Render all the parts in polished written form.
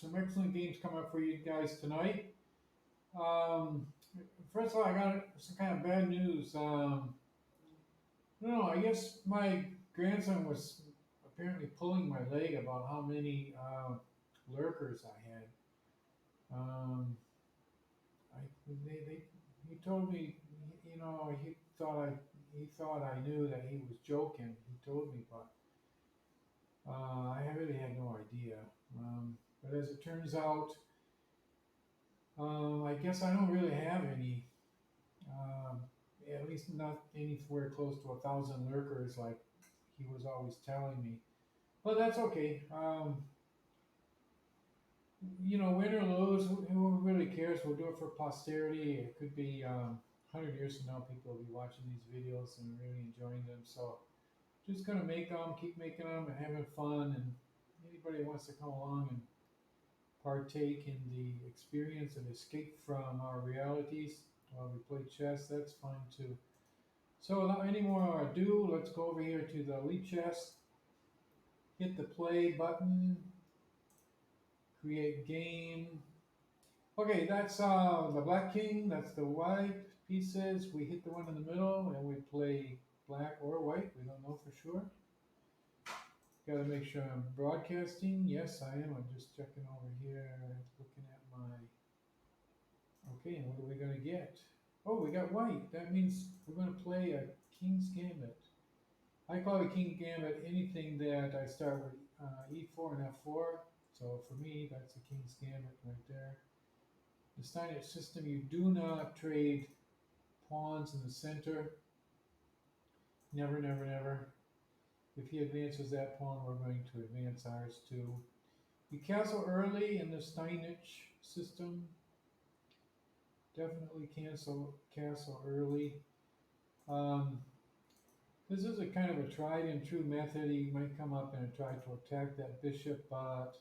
some excellent games coming up for you guys tonight. Um, First of all, I got some kind of bad news. No, I guess my grandson was apparently pulling my leg about how many lurkers I had. Um, they he told me, he thought I knew that he was joking. He told me, but I really had no idea. But as it turns out, I guess I don't really have any. Um, at least not anywhere close to 1,000 lurkers like he was always telling me. But that's okay. Win or lose, who really cares? We'll do it for posterity. It could be 100 years from now, people will be watching these videos and really enjoying them. So just gonna make them, keep making them, and having fun. And anybody who wants to come along and partake in the experience and escape from our realities while we play chess, that's fine too. So without any more ado, let's go over here to the elite chess, hit the play button, create game. Okay, that's the black king, that's the white pieces. We hit the one in the middle and we play black or white, we don't know for sure. Gotta make sure I'm broadcasting. Yes, I am. I'm just checking over here, looking at my. Okay, and what are we gonna get? Oh, we got white. That means we're gonna play a king's gambit. I call it king gambit anything that I start with e4 and f4. So for me, that's a king's gambit right there. The Steinitz system, you do not trade pawns in the center. Never, never, never. If he advances that pawn, we're going to advance ours too. You castle early in the Steinitz system. Definitely castle early. Um, this is a kind of a tried and true method. He might come up and try to attack that bishop, but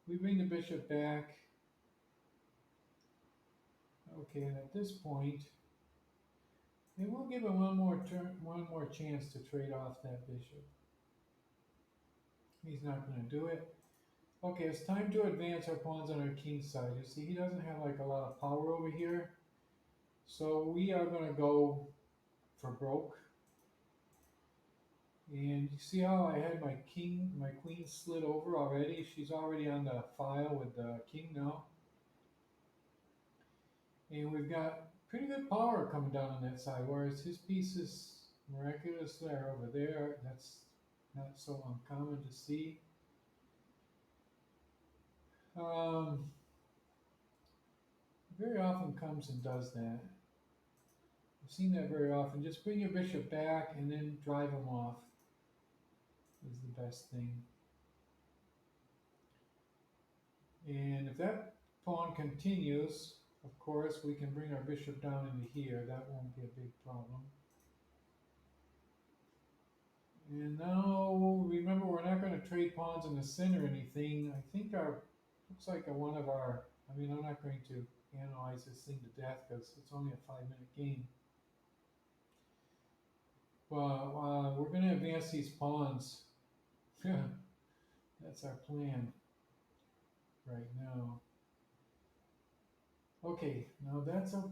we bring the bishop back. Okay, and at this point, and we'll give him one more chance to trade off that bishop. He's not going to do it. Okay, it's time to advance our pawns on our king's side. You see, he doesn't have like a lot of power over here. So we are going to go for broke. And you see how I had my queen slid over already? She's already on the file with the king now. And we've got pretty good power coming down on that side, whereas his pieces miraculously are over there. That's not so uncommon to see. Very often comes and does that. I've seen that very often. Just bring your bishop back and then drive him off is the best thing. And if that pawn continues, of course, we can bring our bishop down into here. That won't be a big problem. And now, remember, we're not going to trade pawns in the center or anything. I think looks like one of our, I'm not going to analyze this thing to death because it's only a 5-minute game. Well, we're going to advance these pawns. That's our plan right now. Okay, now that's an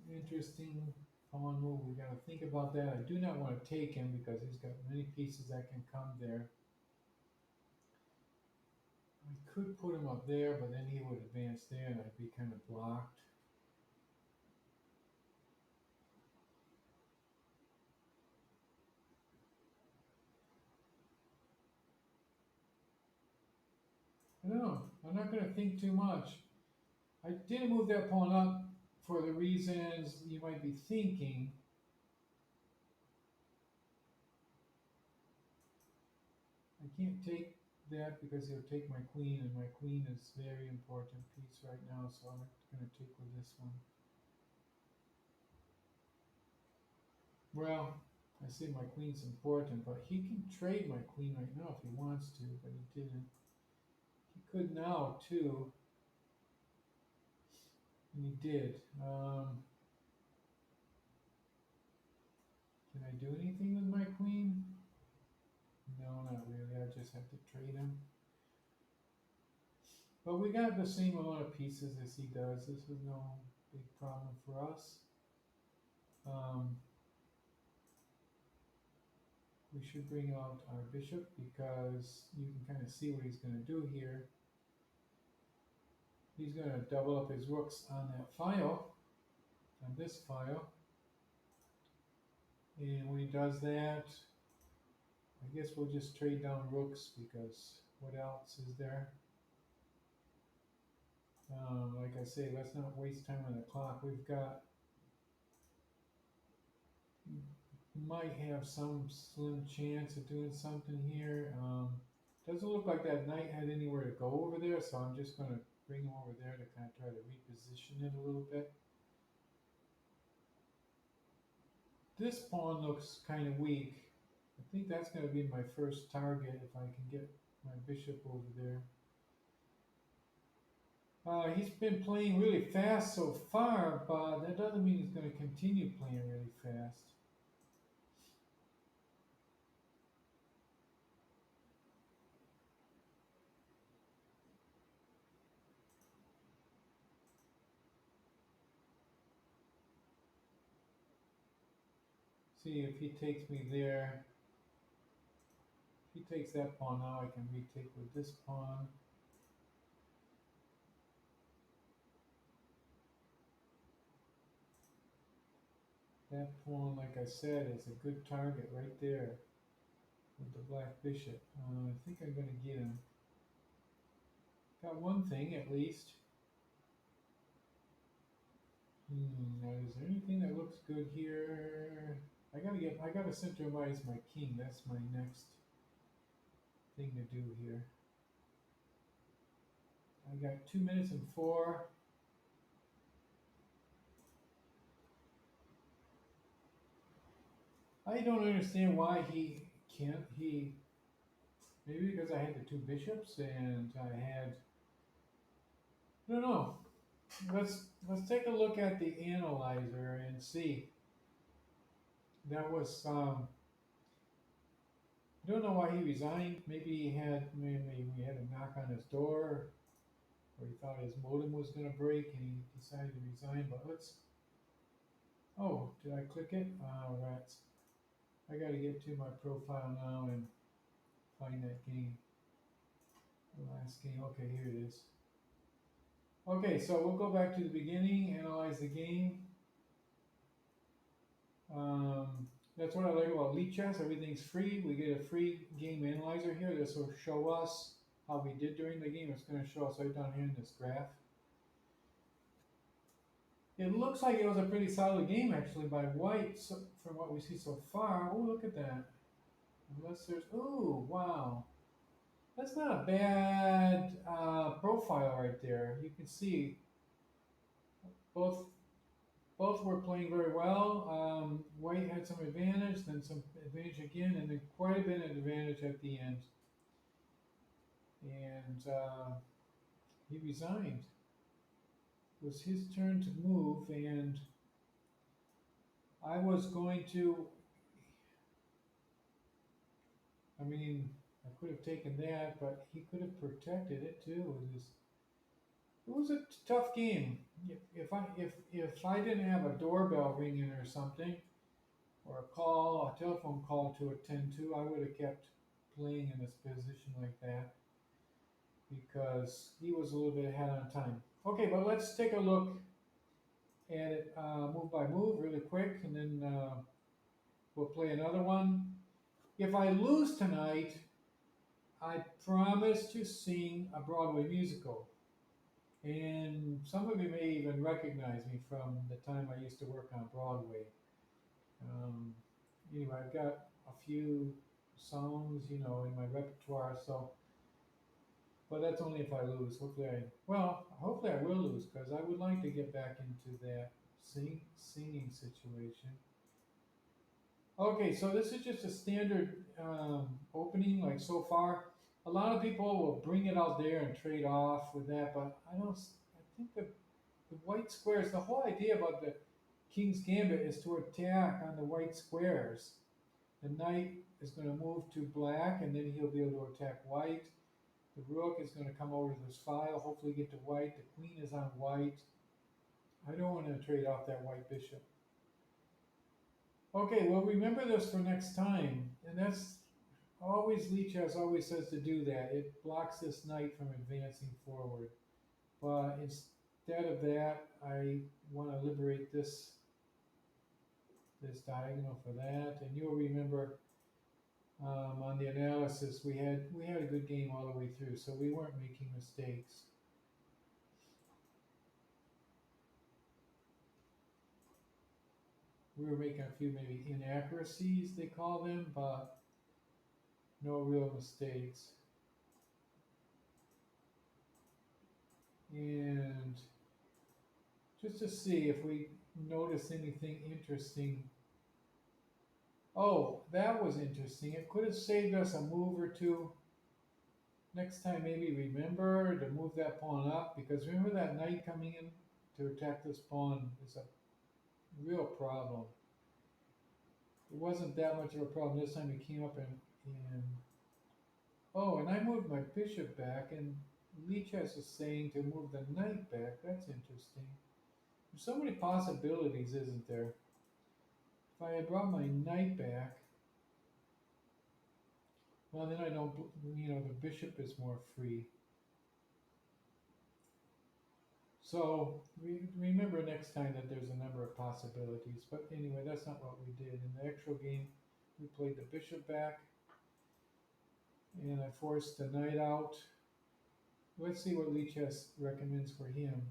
interesting pawn move. We got to think about that. I do not want to take him because he's got many pieces that can come there. I could put him up there, but then he would advance there and I'd be kind of blocked. I don't know. I'm not going to think too much. I didn't move that pawn up for the reasons you might be thinking. I can't take that because he'll take my queen, and my queen is a very important piece right now, so I'm going to take with this one. Well, I say my queen's important, but he can trade my queen right now if he wants to, but he didn't. He could now too, and he did. Can I do anything with my queen? No, not really. I just have to trade him. But we got the same amount of pieces as he does. This is no big problem for us. Um, we should bring out our bishop because you can kind of see what he's going to do here. He's going to double up his rooks on that file, on this file. And when he does that, I guess we'll just trade down rooks because what else is there? Like I say, let's not waste time on the clock. We've got, might have some slim chance of doing something here. Doesn't look like that knight had anywhere to go over there, so I'm just going to bring him over there to kind of try to reposition it a little bit. This pawn looks kind of weak. I think that's going to be my first target if I can get my bishop over there. He's been playing really fast so far, but that doesn't mean he's going to continue playing really fast. See if he takes me there. If he takes that pawn now, I can retake with this pawn. That pawn, like I said, is a good target right there with the black bishop. I think I'm going to get him. Got one thing at least. Now is there anything that looks good here? I gotta centralize my king. That's my next thing to do here. I got 2 minutes and 4. I don't understand why he can't. Maybe because I had the two bishops and I don't know. Let's take a look at the analyzer and see. That was I don't know why he resigned. Maybe we had a knock on his door, or he thought his modem was going to break and he decided to resign. But let's. Oh, did I click it? Rats. I got to get to my profile now and find that game. The last game. Okay, here it is. Okay, so we'll go back to the beginning, analyze the game. That's what I like about Elite Chess. Everything's free. We get a free game analyzer here. This will show us how we did during the game. It's going to show us right down here in this graph. It looks like it was a pretty solid game actually by White from what we see so far. Oh, look at that. Unless there's, oh, wow. That's not a bad profile right there. You can see both were playing very well. White had some advantage, then some advantage again, and then quite a bit of advantage at the end. And he resigned. It was his turn to move, and I was going to. I mean, I could have taken that, but he could have protected it too. It was a tough game. If I didn't have a doorbell ringing or something, or a telephone call to attend to, I would have kept playing in this position like that because he was a little bit ahead on time. Okay, but let's take a look at it move by move really quick, and then we'll play another one. If I lose tonight, I promise to sing a Broadway musical. And some of you may even recognize me from the time I used to work on Broadway. Anyway, I've got a few songs, in my repertoire, so, but that's only if I lose. Hopefully I will lose because I would like to get back into that singing situation. Okay, so this is just a standard opening, like so far. A lot of people will bring it out there and trade off with that, but I think the white squares, the whole idea about the King's Gambit is to attack on the white squares. The knight is going to move to black, and then he'll be able to attack white. The rook is going to come over to this file, hopefully get to white. The queen is on white. I don't want to trade off that white bishop. Okay, well, remember this for next time. And that's always, Lichess always says to do that. It blocks this knight from advancing forward. But instead of that, I want to liberate this diagonal for that. And you'll remember on the analysis we had a good game all the way through, so we weren't making mistakes. We were making a few maybe inaccuracies, they call them, but no real mistakes. And just to see if we notice anything interesting. Oh, that was interesting. It could have saved us a move or two. Next time, maybe remember to move that pawn up, because remember that knight coming in to attack this pawn is a real problem. It wasn't that much of a problem this time. He came up and oh, and I moved my bishop back, and Lichess is saying to move the knight back. That's interesting. There's so many possibilities, isn't there? If I had brought my knight back, well, then I don't, the bishop is more free. So remember next time that there's a number of possibilities. But anyway, that's not what we did. In the actual game, we played the bishop back, and I forced the knight out. Let's see what Lichess recommends for him.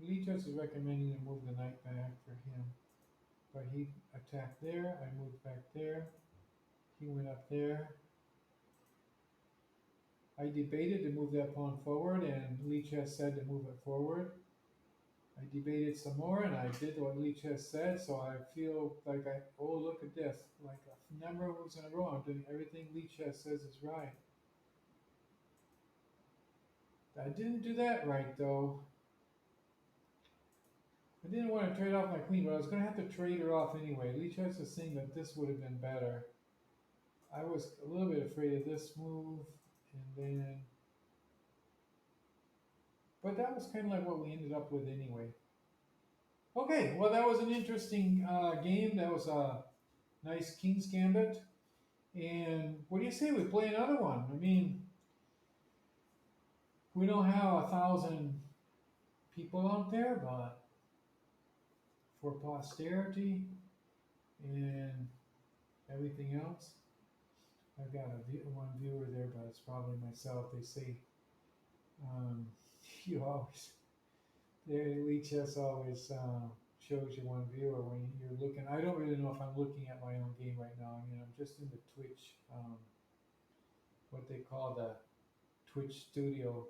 Lichess is recommending to move the knight back for him. But he attacked there, I moved back there, he went up there. I debated to move that pawn forward, and Lichess said to move it forward. I debated some more, and I did what Lichess said, so I feel like oh, look at this, like a number of moves in a row, I'm doing everything Lichess says is right. I didn't do that right, though. I didn't want to trade off my queen, but I was going to have to trade her off anyway. Lichess is saying that this would have been better. I was a little bit afraid of this move, and then, but that was kind of like what we ended up with anyway. Okay, well, that was an interesting game. That was a nice King's Gambit. And what do you say we play another one? I mean, we don't have 1,000 people out there, but for posterity and everything else, I've got one viewer there, but it's probably myself. They say you always, Lichess always shows you one viewer when you're looking. I don't really know if I'm looking at my own game right now. I mean, I'm just in the Twitch, what they call the Twitch studio.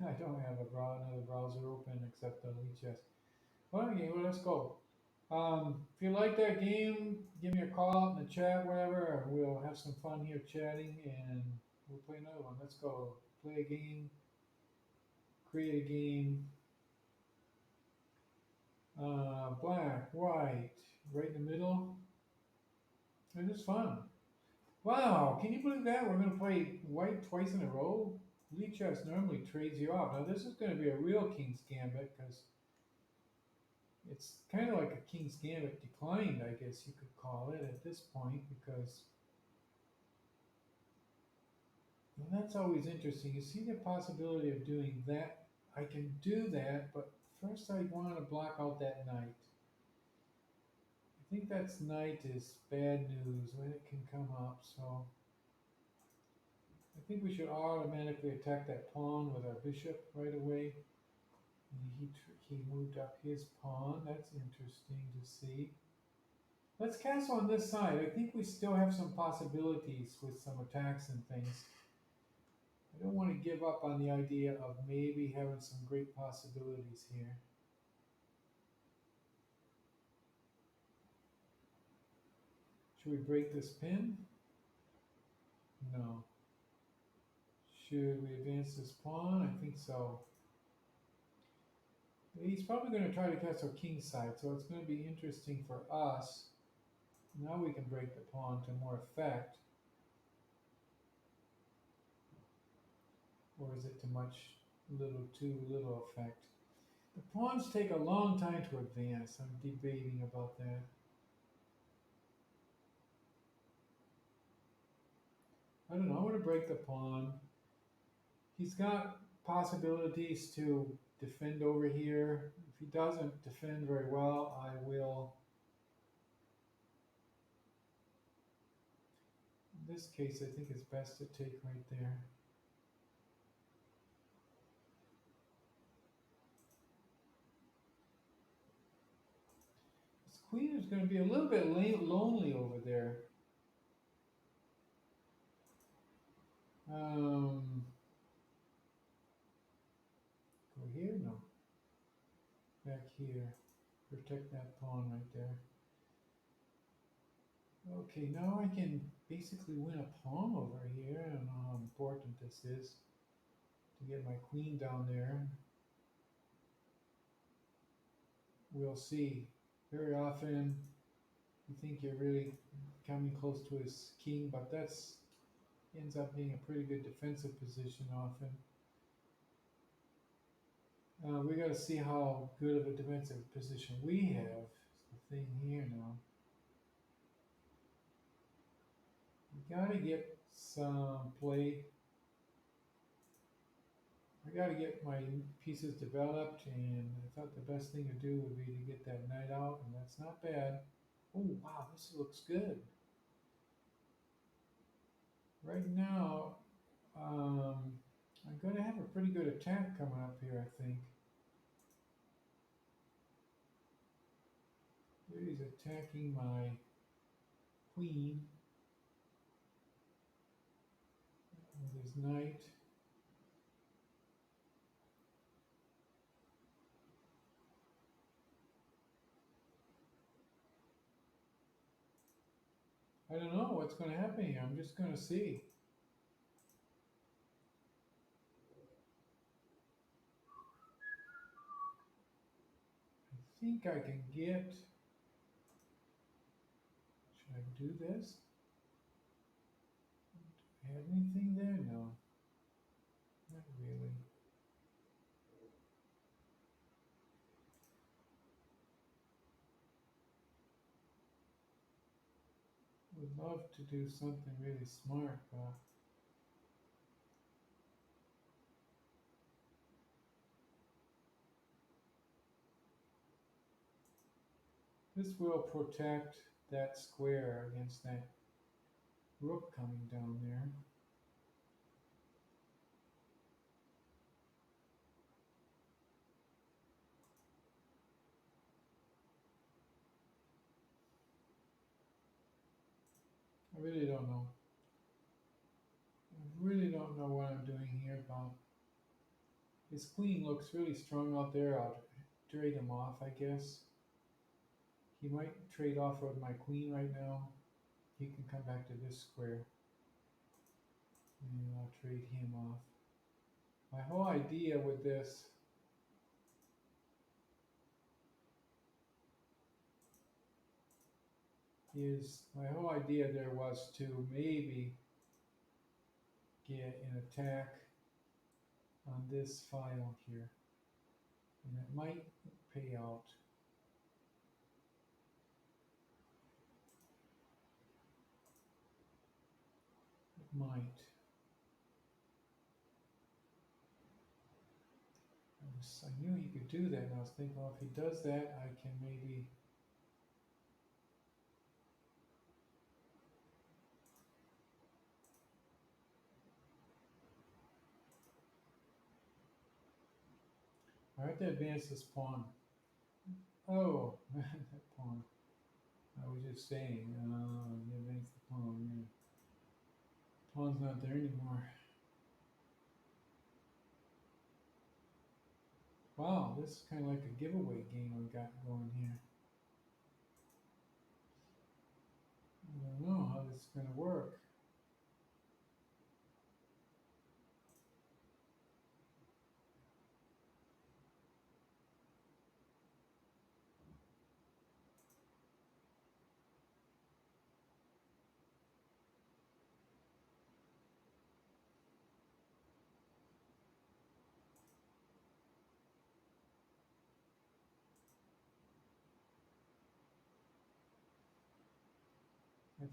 I don't have another browser open except the Lichess. Well, okay, well, let's go. If you like that game, give me a call in the chat, whatever. We'll have some fun here chatting, and we'll play another one. Let's go. Play a game, create a game. Black, white, right in the middle. And it's fun. Wow, can you believe that? We're going to play white twice in a row? Lichess normally trades you off. Now, this is going to be a real King's Gambit, because it's kind of like a King's Gambit declined, I guess you could call it at this point, because well, that's always interesting. You see the possibility of doing that. I can do that, but first I want to block out that knight. I think that's knight is bad news when it can come up, so I think we should automatically attack that pawn with our bishop right away. And he moved up his pawn. That's interesting to see. Let's castle on this side. I think we still have some possibilities with some attacks and things. I don't want to give up on the idea of maybe having some great possibilities here. Should we break this pin? No. Should we advance this pawn? I think so. He's probably going to try to castle kingside, so it's going to be interesting for us. Now we can break the pawn to more effect. Or is it too little effect? The pawns take a long time to advance. I'm debating about that. I don't know. I want to break the pawn. He's got possibilities to defend over here. If he doesn't defend very well, I will. In this case, I think it's best to take right there. This queen is going to be a little bit lonely over there. Go here? No. Back here. Protect that pawn right there. Okay, now I can basically win a pawn over here. I don't know how important this is to get my queen down there. We'll see. Very often you think you're really coming close to his king, but that's ends up being a pretty good defensive position often. We got to see how good of a defensive position we have. It's the thing here now. We got to get some play. I got to get my pieces developed, and I thought the best thing to do would be to get that knight out, and that's not bad. Oh, wow, this looks good. Right now, I'm going to have a pretty good attack coming up here, I think. Here he's attacking my queen with his knight. I don't know what's going to happen here. I'm just going to see. I think I can get... Should I do this? Do I have anything there? No. Not really. Would love to do something really smart, but... This will protect that square against that rook coming down there. I really don't know. I really don't know what I'm doing here, but his queen looks really strong out there. I'll trade him off, I guess. He might trade off with my queen right now. He can come back to this square. And I'll trade him off. My whole idea with this there was to maybe get an attack on this file here. And it might pay out. It might. I knew he could do that, and I was thinking, well, if he does that, I can maybe... I have to advance this pawn. Oh, that pawn. I was just saying, advance the pawn, yeah. Pawn's not there anymore. Wow, this is kind of like a giveaway game we got going here. I don't know how this is going to work.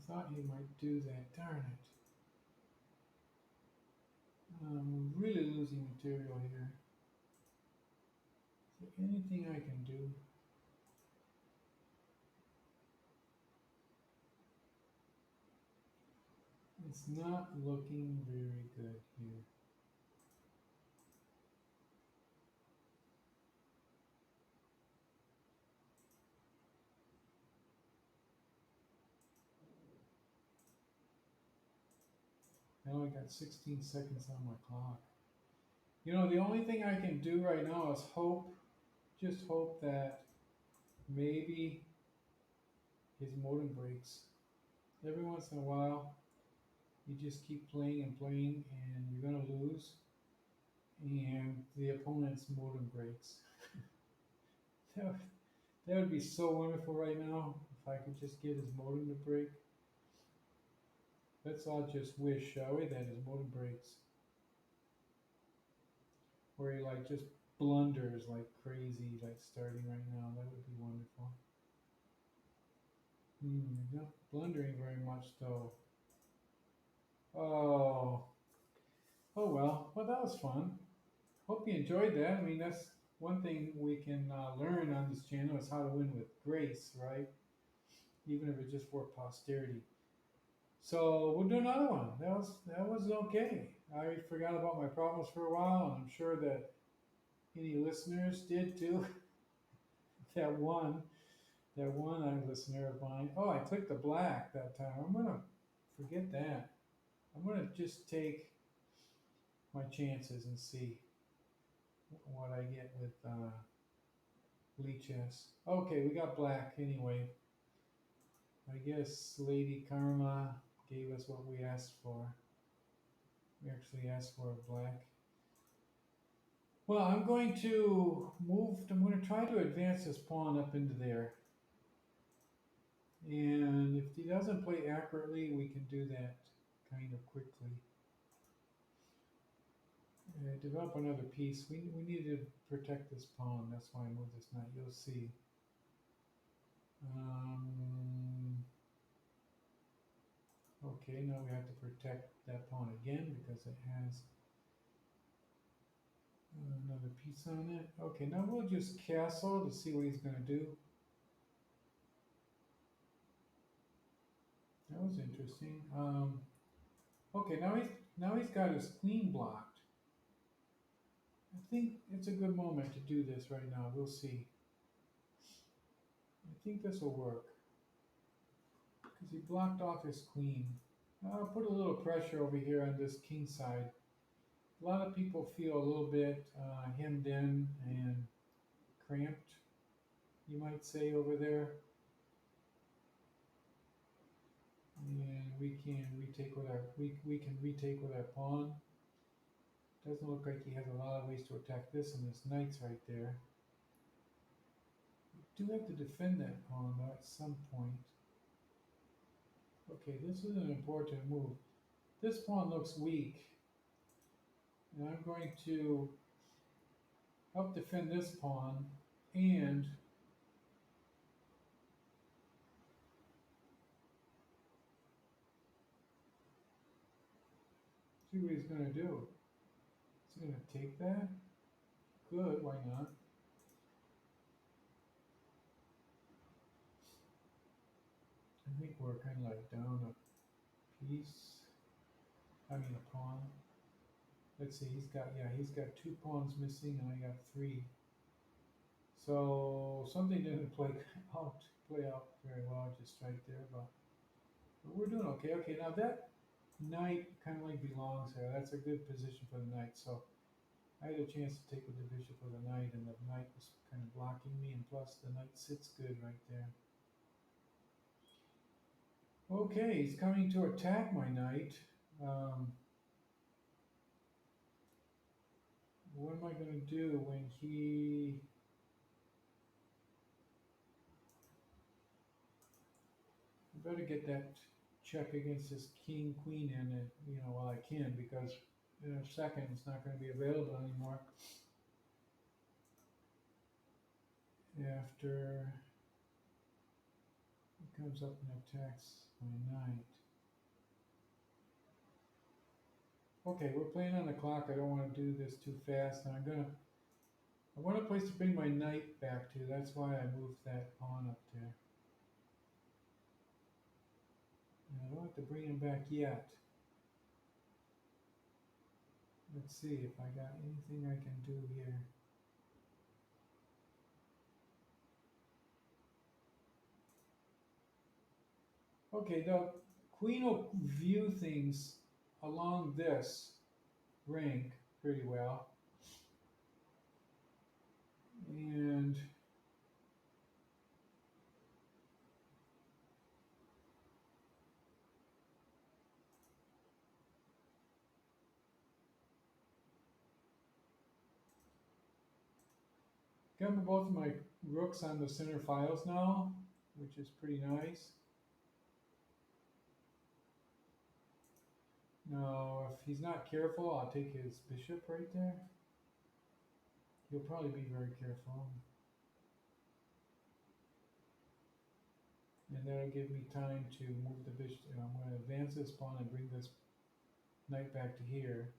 thought he might do that. Darn it. I'm really losing material here. Is there anything I can do? It's not looking very good here. I only got 16 seconds on my clock. You know, the only thing I can do right now is hope, just hope that maybe his modem breaks. Every once in a while, you just keep playing and playing, and you're gonna lose, and the opponent's modem breaks. That would, that would be so wonderful right now if I could just get his modem to break. Let's all just wish, shall we, that his modem breaks. Where he like just blunders like crazy, like starting right now. That would be wonderful. Not blundering very much though. Oh, oh well. Well, that was fun. Hope you enjoyed that. I mean, that's one thing we can learn on this channel is how to win with grace, right? Even if it's just for posterity. So we'll do another one. That was okay. I forgot about my problems for a while, and I'm sure that any listeners did too. that one, that one listener of mine. Oh, I took the black that time. I'm gonna forget that. I'm gonna just take my chances and see what I get with Lee chess. Okay, we got black anyway. I guess Lady Karma gave us what we asked for. We actually asked for a black. Well, I'm going to try to advance this pawn up into there. And if he doesn't play accurately, we can do that kind of quickly. Develop another piece. We need to protect this pawn. That's why I moved this knight. You'll see. Okay, now we have to protect that pawn again because it has another piece on it. Okay, now we'll just castle to see what he's going to do. That was interesting. Okay, now he's got his queen blocked. I think it's a good moment to do this right now. We'll see. I think this will work because he blocked off his queen. I'll put a little pressure over here on this king side. A lot of people feel a little bit hemmed in and cramped, you might say, over there. And we can retake with our pawn. Doesn't look like he has a lot of ways to attack this, and this knight's right there. We do have to defend that pawn though at some point. Okay, this is an important move. This pawn looks weak, and I'm going to help defend this pawn and see what he's going to do. He's going to take that? Good, why not? I think we're kind of like down a piece. I mean a pawn. Let's see, he's got two pawns missing and I got three. So something didn't play out very well just right there, but we're doing okay. Okay, now that knight kind of like belongs there. That's a good position for the knight. So I had a chance to take with the bishop for the knight, and the knight was kind of blocking me, and plus the knight sits good right there. Okay, he's coming to attack my knight. What am I going to do when he... I better get that check against this king, queen in it, while I can, because in a second it's not going to be available anymore. After... comes up and attacks my knight. Okay, we're playing on the clock. I don't want to do this too fast. And I want a place to bring my knight back to. That's why I moved that pawn up there. And I don't have to bring him back yet. Let's see if I got anything I can do here. Okay, the queen will view things along this rank pretty well. And got both of my rooks on the center files now, which is pretty nice. Now, if he's not careful, I'll take his bishop right there. He'll probably be very careful. And that'll give me time to move the bishop. I'm going to advance this pawn and bring this knight back to here.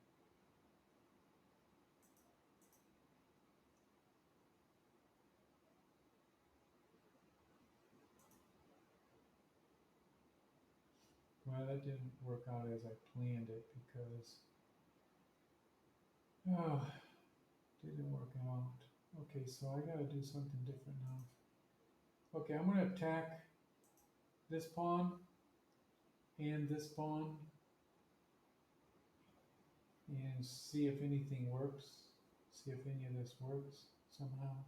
Well, that didn't work out as I planned it because didn't work out. Okay, so I gotta do something different now. Okay, I'm gonna attack this pawn and this pawn and see if anything works. See if any of this works somehow.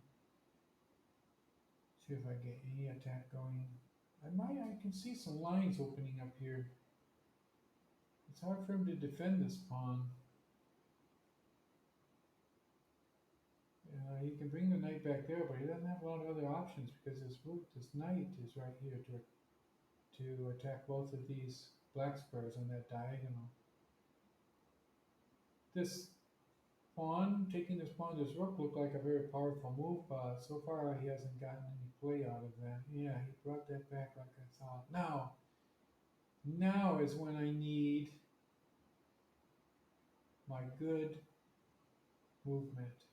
See if I get any attack going. I can see some lines opening up here. It's hard for him to defend this pawn. He can bring the knight back there, but he doesn't have a lot of other options because this knight is right here to attack both of these black squares on that diagonal. This pawn, taking this pawn to this rook, looked like a very powerful move, but so far he hasn't gotten any play out of that. Yeah, he brought that back like I thought. Now is when I need my good movement.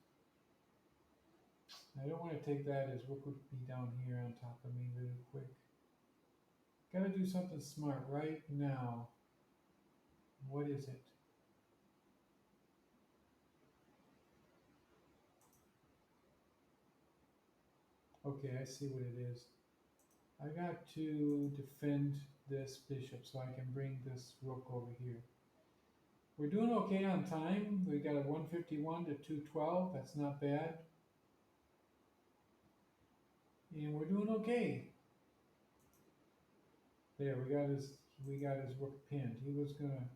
I don't want to take that as rook would be down here on top of me really quick. Gotta do something smart right now. What is it? Okay, I see what it is. I got to defend this bishop so I can bring this rook over here. We're doing okay on time. We got a 151 to 212. That's not bad. And we're doing okay. There, we got his rook pinned. He was gonna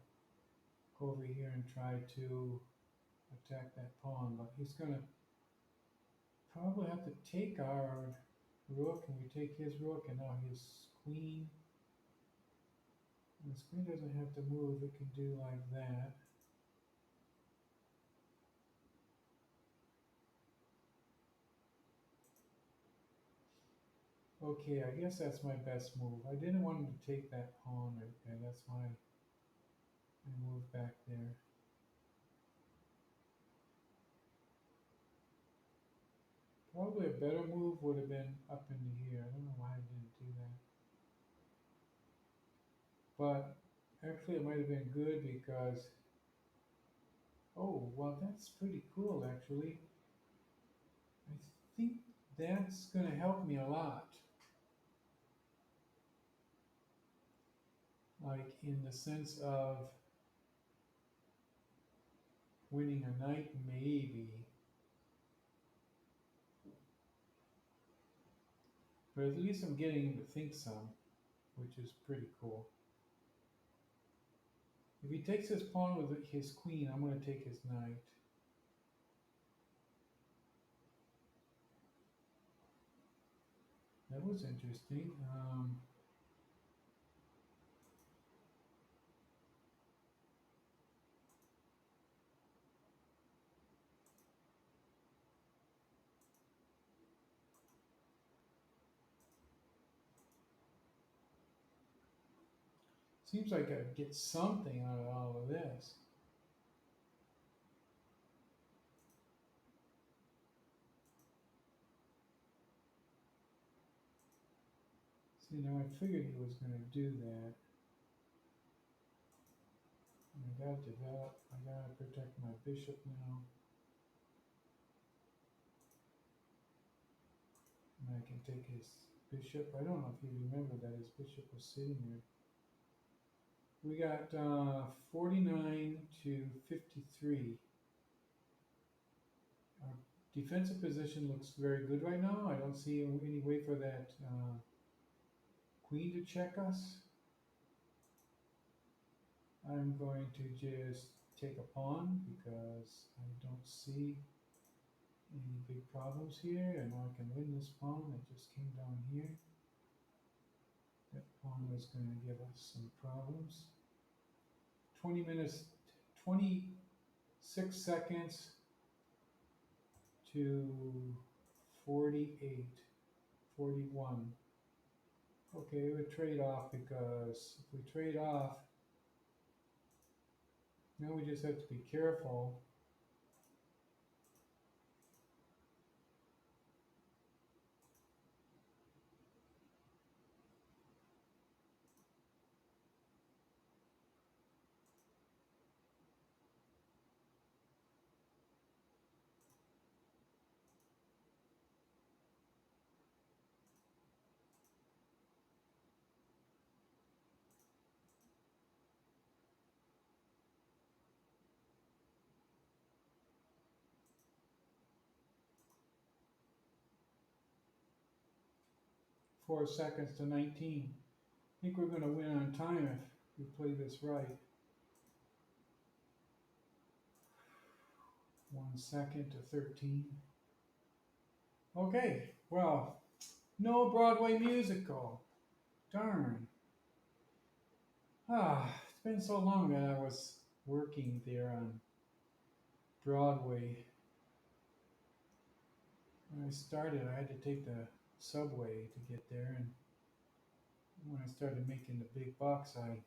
go over here and try to attack that pawn, but he's gonna probably have to take our rook, and we take his rook, and now his queen. And this queen doesn't have to move, it can do like that. Okay, I guess that's my best move. I didn't want him to take that pawn right there, that's why I moved back there. Probably a better move would have been up into here. I don't know why I didn't do that. But actually it might have been good because, oh, well, that's pretty cool actually. I think that's going to help me a lot. Like in the sense of winning a knight, maybe. But at least I'm getting him to think some, which is pretty cool. If he takes his pawn with his queen, I'm going to take his knight. That was interesting. Seems like I'd get something out of all of this. See, now I figured he was going to do that. I gotta develop, I gotta protect my bishop now. And I can take his bishop. I don't know if you remember that his bishop was sitting there. We got 49 to 53. Our defensive position looks very good right now. I don't see any way for that queen to check us. I'm going to just take a pawn because I don't see any big problems here. And now I can win this pawn that just came down here. That pawn was going to give us some problems. 20 minutes, 26 seconds to 48, 41. Okay, we trade off because if we trade off, now we just have to be careful. Four seconds to 19. I think we're going to win on time if we play this right. 1 second to 13. Okay, well, no Broadway musical. Darn. It's been so long that I was working there on Broadway. When I started, I had to take the subway to get there, and when I started making the big bucks, I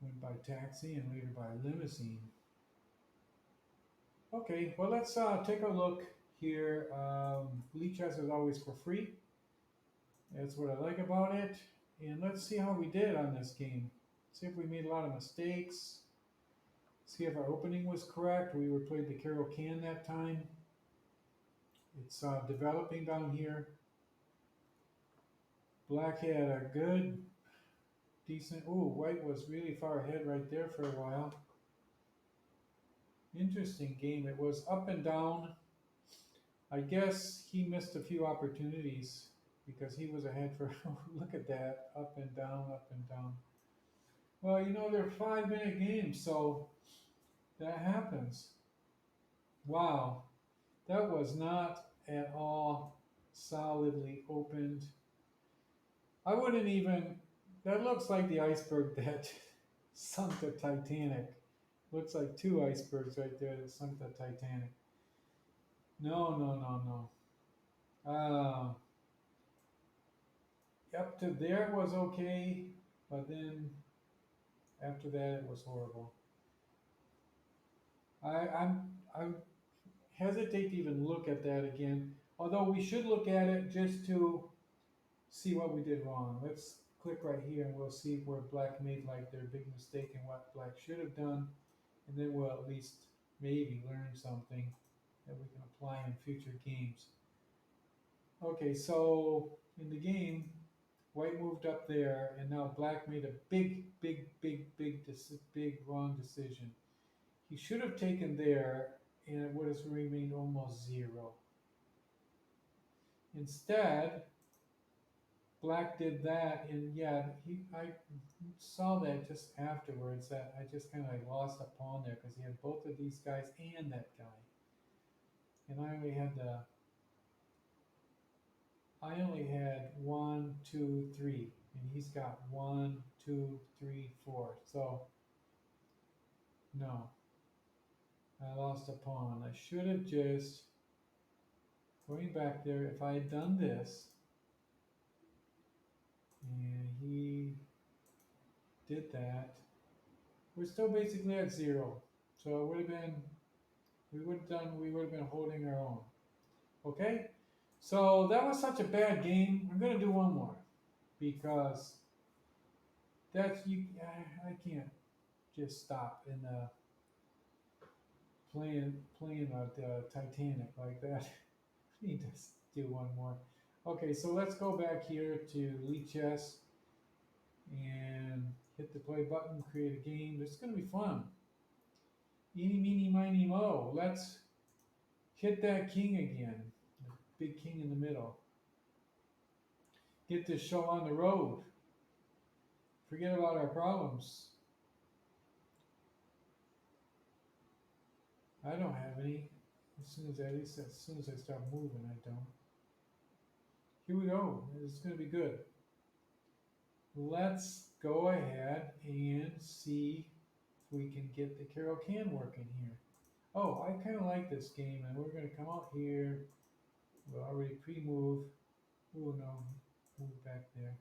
went by taxi and later by limousine. Okay, well, let's take a look here. Lichess is always for free. That's what I like about it. And let's see how we did on this game. See if we made a lot of mistakes. See if our opening was correct. We played the Carol Can that time. It's developing down here. Black had a good, decent, ooh, white was really far ahead right there for a while. Interesting game. It was up and down. I guess he missed a few opportunities because he was ahead for, look at that, up and down, up and down. Well, you know, they're 5-minute games, so that happens. Wow, that was not at all solidly opened. I wouldn't even, that looks like the iceberg that sunk the Titanic. Looks like 2 icebergs right there that sunk the Titanic. No, no, no, no. Up to there was okay, but then after that it was horrible. I hesitate to even look at that again. Although we should look at it just to see what we did wrong. Let's click right here and we'll see where black made like their big mistake and what black should have done. And then we'll at least maybe learn something that we can apply in future games. Okay, so in the game, white moved up there, and now black made a big wrong decision. He should have taken there, and it would have remained almost 0. Instead, black did that, and yeah, I saw that just afterwards that I just kind of like lost a pawn there because he had both of these guys and that guy, and I only had 1, 2, 3, and he's got 1, 2, 3, 4. So no, I lost a pawn. I should have just going back there. If I had done this, and he did that, we're still basically at zero. So it would have been, we would have been holding our own. Okay? So that was such a bad game. I'm gonna do one more because that's you. I can't just stop in playing the Titanic like that. I need to do one more. Okay, so let's go back here to Lead Chess and hit the play button, create a game. This is gonna be fun. Eeny, meeny, miny, mo. Let's hit that king again. The big king in the middle. Get this show on the road. Forget about our problems. I don't have any. As soon as I start moving, I don't. Here we go. It's going to be good. Let's go ahead and see if we can get the Carol Can working here. Oh, I kind of like this game, and we're going to come out here. We'll already pre-move. Oh no, move back there.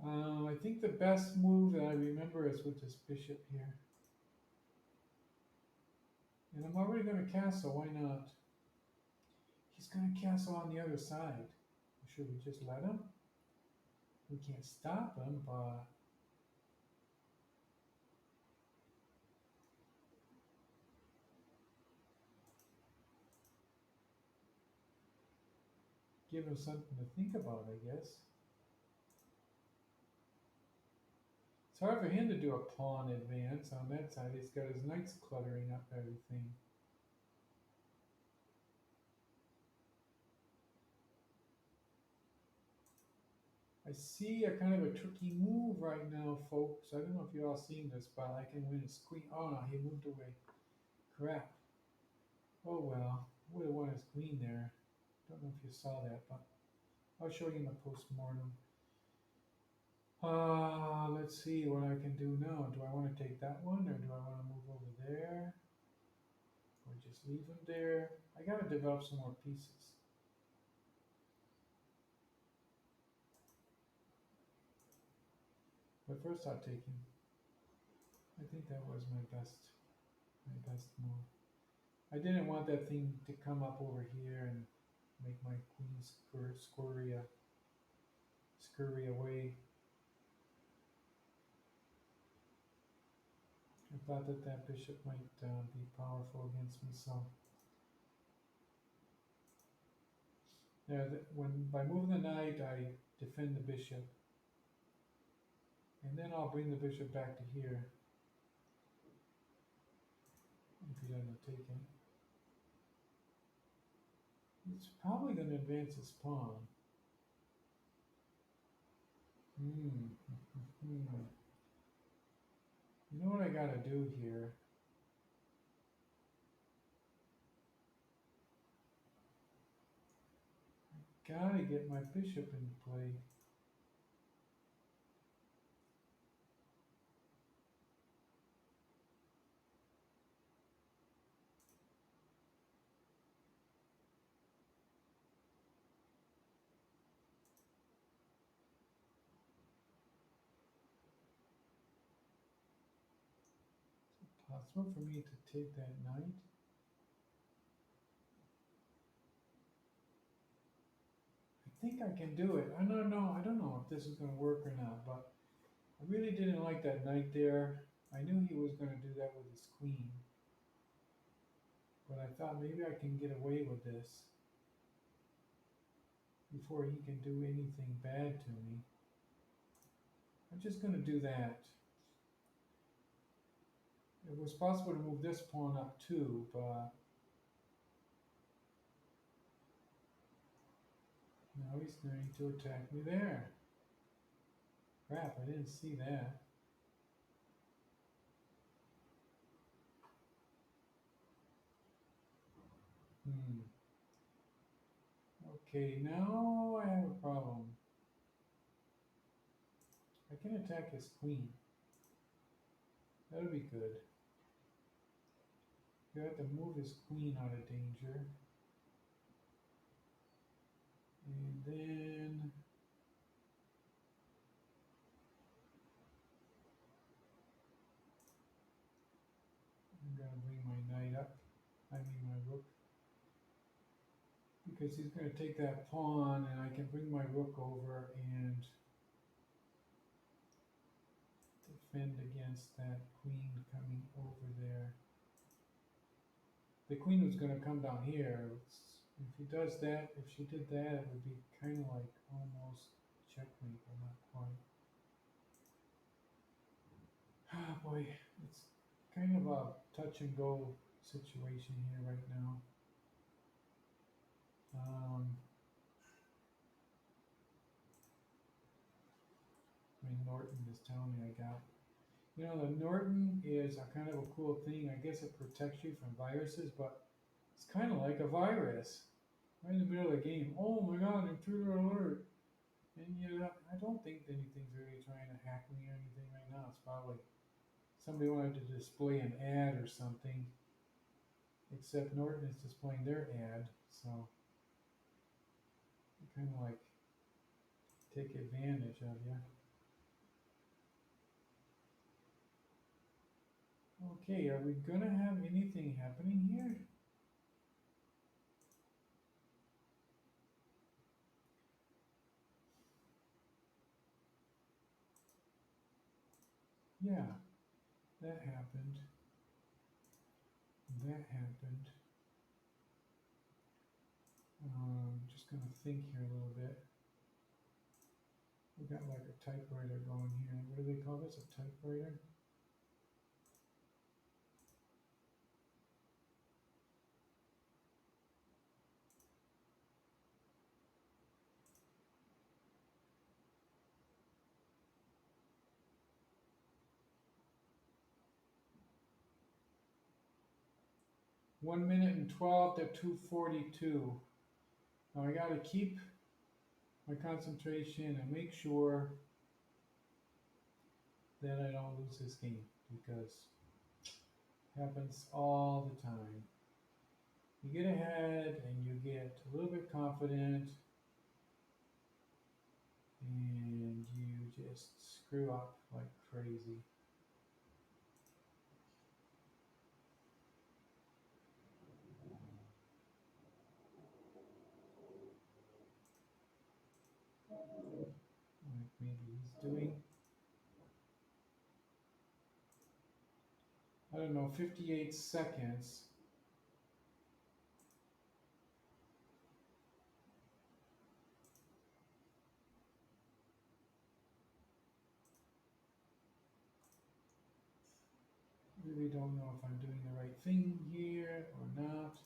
I think the best move that I remember is with this bishop here. And I'm already going to castle, why not? He's going to castle on the other side. Should we just let him? We can't stop him, but... give him something to think about, I guess. It's hard for him to do a pawn advance on that side. He's got his knights cluttering up everything. I see a kind of a tricky move right now, folks. I don't know if you're all seeing this, but I can win his queen. Oh no, he moved away. Crap. Oh well, would have won his queen there. Don't know if you saw that, but I'll show you my post-mortem. Let's see what I can do now. Do I want to take that one, or do I want to move over there? Or just leave him there? I gotta develop some more pieces. But first I'll take him. I think that was my best move. I didn't want that thing to come up over here and make my queen scurry away. I thought that bishop might be powerful against me, so there. By moving the knight, I defend the bishop, and then I'll bring the bishop back to here if he doesn't take it. It's probably going to advance his pawn. You know what I gotta do here? Gotta get my bishop in play. Is it possible for me to take that knight? I think I can do it. I don't know if this is gonna work or not, but I really didn't like that knight there. I knew he was gonna do that with his queen. But I thought maybe I can get away with this before he can do anything bad to me. I'm just gonna do that. It was possible to move this pawn up too, but now he's going to attack me there. Crap, I didn't see that. Okay, now I have a problem. I can attack his queen. That'll be good. You have to move his queen out of danger. And then because he's going to take that pawn, and I can bring my rook over and defend against that queen coming over there. The queen was going to come down here. If he does that, if she did that, it would be kind of like almost checkmate, but not quite. Ah, boy, it's kind of a touch and go situation here right now. I mean, Norton is telling me I got. You know, the Norton is a kind of a cool thing. I guess it protects you from viruses, but it's kind of like a virus. Right in the middle of the game. Oh my God, intruder alert! And you know, I don't think anything's really trying to hack me or anything right now. It's probably somebody wanted to display an ad or something. Except Norton is displaying their ad, so kind of like take advantage of you. Okay, are we gonna have anything happening here? Yeah, that happened. That happened. Just gonna think here a little bit. We got like a typewriter going here. What do they call this? A typewriter? One minute and 12 to 2:42. Now I gotta keep my concentration and make sure that I don't lose this game because it happens all the time. You get ahead and you get a little bit confident and you just screw up like crazy. Like maybe he's doing, I don't know, 58 seconds. Really don't know if I'm doing the right thing here or not.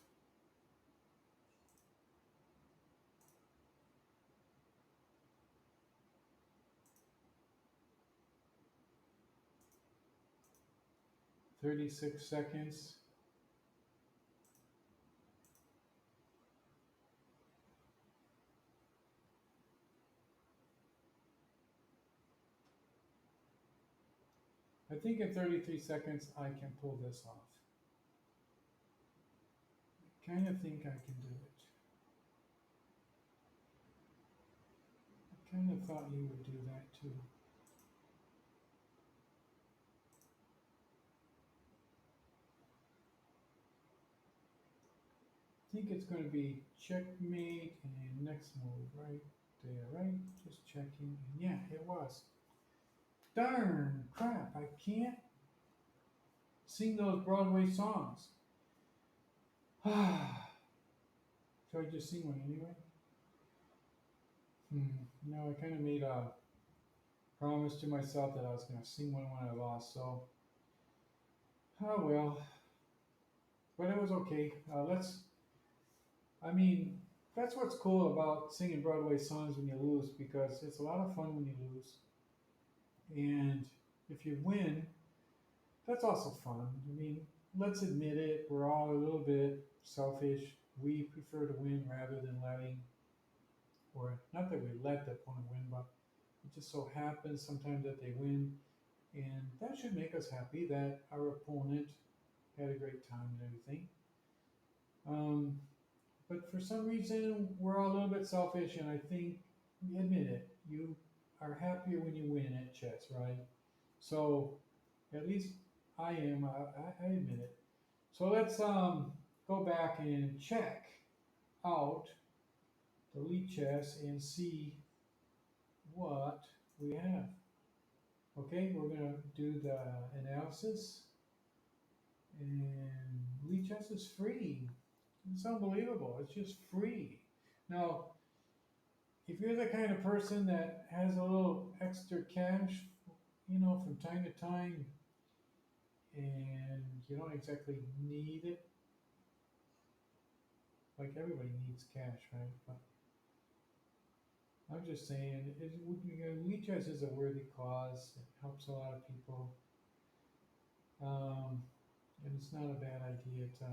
"36 seconds. I think in 33 seconds I can pull this off. I kind of think I can do it. I kind of thought you would do that too. I think it's going to be checkmate and next move right there, right? Just checking. And yeah, it was. Darn crap, I can't sing those Broadway songs. Should I just sing one anyway? No, I kind of made a promise to myself that I was going to sing one when I lost, so. Oh well. But it was okay. I mean, that's what's cool about singing Broadway songs when you lose, because it's a lot of fun when you lose. And if you win, that's also fun. I mean, let's admit it, we're all a little bit selfish. We prefer to win rather than letting, or not that we let the opponent win, but it just so happens sometimes that they win. And that should make us happy that our opponent had a great time and everything. But for some reason, we're all a little bit selfish, and I think, admit it, you are happier when you win at chess, right? So, at least I am, I admit it. So let's go back and check out the lead chess and see what we have. Okay, we're gonna do the analysis, and lead chess is free. It's unbelievable. It's just free. Now, if you're the kind of person that has a little extra cash, from time to time, and you don't exactly need it, like everybody needs cash, right? But I'm just saying, lead chess is a worthy cause. It helps a lot of people, and it's not a bad idea to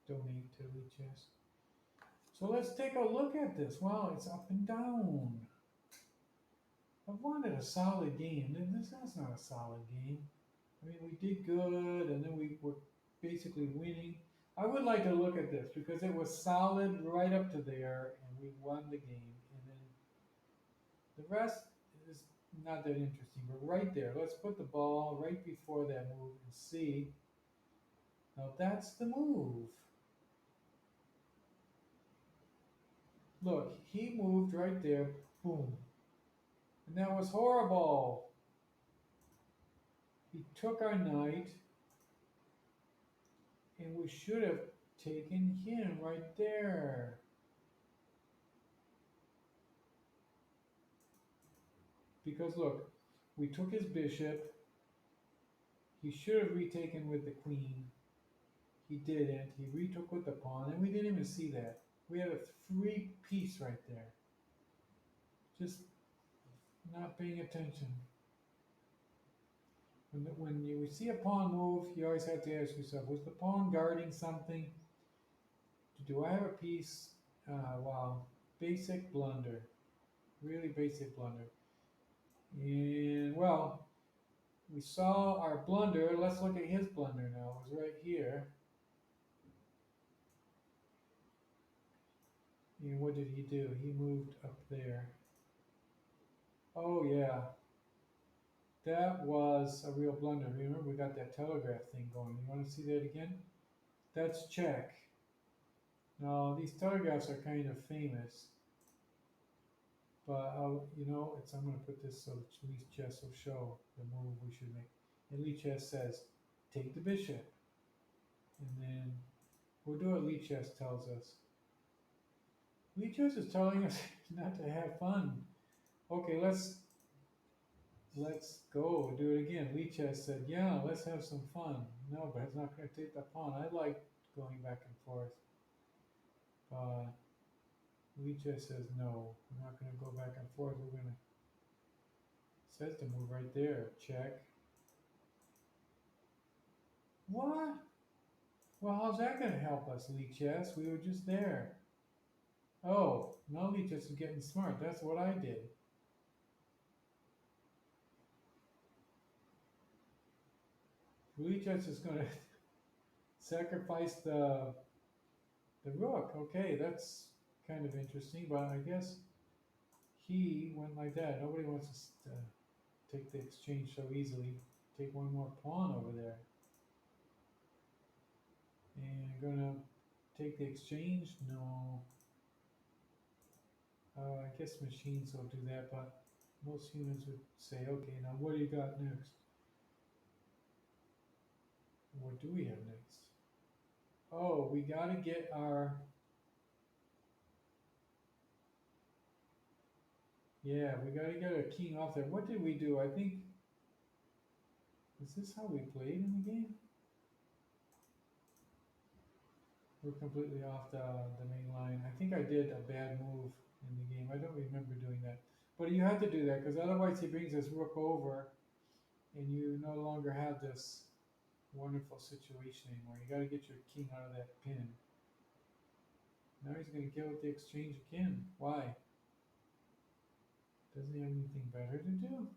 donate to lead chess. So let's take a look at this. Wow, it's up and down. I wanted a solid game, and that's not a solid game. I mean, we did good, and then we were basically winning. I would like to look at this because it was solid right up to there, and we won the game. And then the rest is not that interesting, but right there, let's put the ball right before that move and see. Now that's the move. Look, he moved right there, boom. And that was horrible. He took our knight, and we should have taken him right there. Because look, we took his bishop. He should have retaken with the queen. He didn't. He retook with the pawn, and we didn't even see that. We had a free piece right there. Just not paying attention. When you see a pawn move, you always have to ask yourself, was the pawn guarding something? Do I have a piece? Wow, basic blunder. Really basic blunder. And, well, we saw our blunder. Let's look at his blunder now. It was right here. And what did he do? He moved up there. Oh, yeah. That was a real blunder. Remember, we got that telegraph thing going. You want to see that again? That's check. Now, these telegraphs are kind of famous. But, I'm going to put this so lead chess will show the move we should make. And lead chess says, take the bishop. And then we'll do what lead chess tells us. Lead chess is telling us not to have fun. Okay, let's go do it again. Lead chess said, yeah, let's have some fun. No, but it's not going to take the pawn. I like going back and forth. But lead chess says, no, we're not going to go back and forth. We're going to, says to move right there. Check. What? Well, how's that going to help us, lead chess? We were just there. Oh, now lead chess is getting smart. That's what I did. Lead chess is going to sacrifice the rook. Okay, that's kind of interesting, but I guess he went like that. Nobody wants us to take the exchange so easily. Take one more pawn over there. And gonna take the exchange? No. I guess machines will do that, but most humans would say, okay, now what do you got next? What do we have next? Oh, we gotta get our, yeah, we gotta get our king off there. What did we do? I think, is this how we played in the game? We're completely off the main line. I think I did a bad move in the game. I don't remember doing that. But you have to do that, because otherwise he brings his rook over, and you no longer have this wonderful situation anymore. You got to get your king out of that pin. Now he's going to kill with the exchange again. Why? Doesn't he have anything better to do?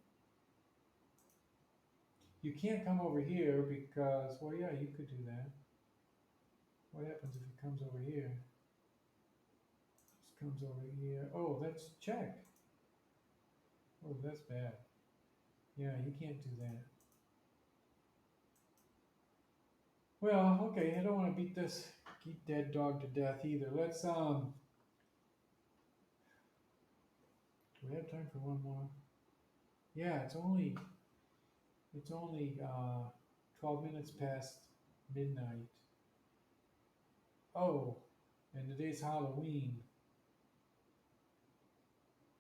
You can't come over here because, well, yeah, you could do that. What happens if he comes over here? Just comes over here. Oh, that's check. Oh, that's bad. Yeah, you can't do that. Well, okay, I don't want to beat this dead dog to death either. Let's Do we have time for one more? Yeah, it's only 12 minutes past midnight. Oh, and today's Halloween.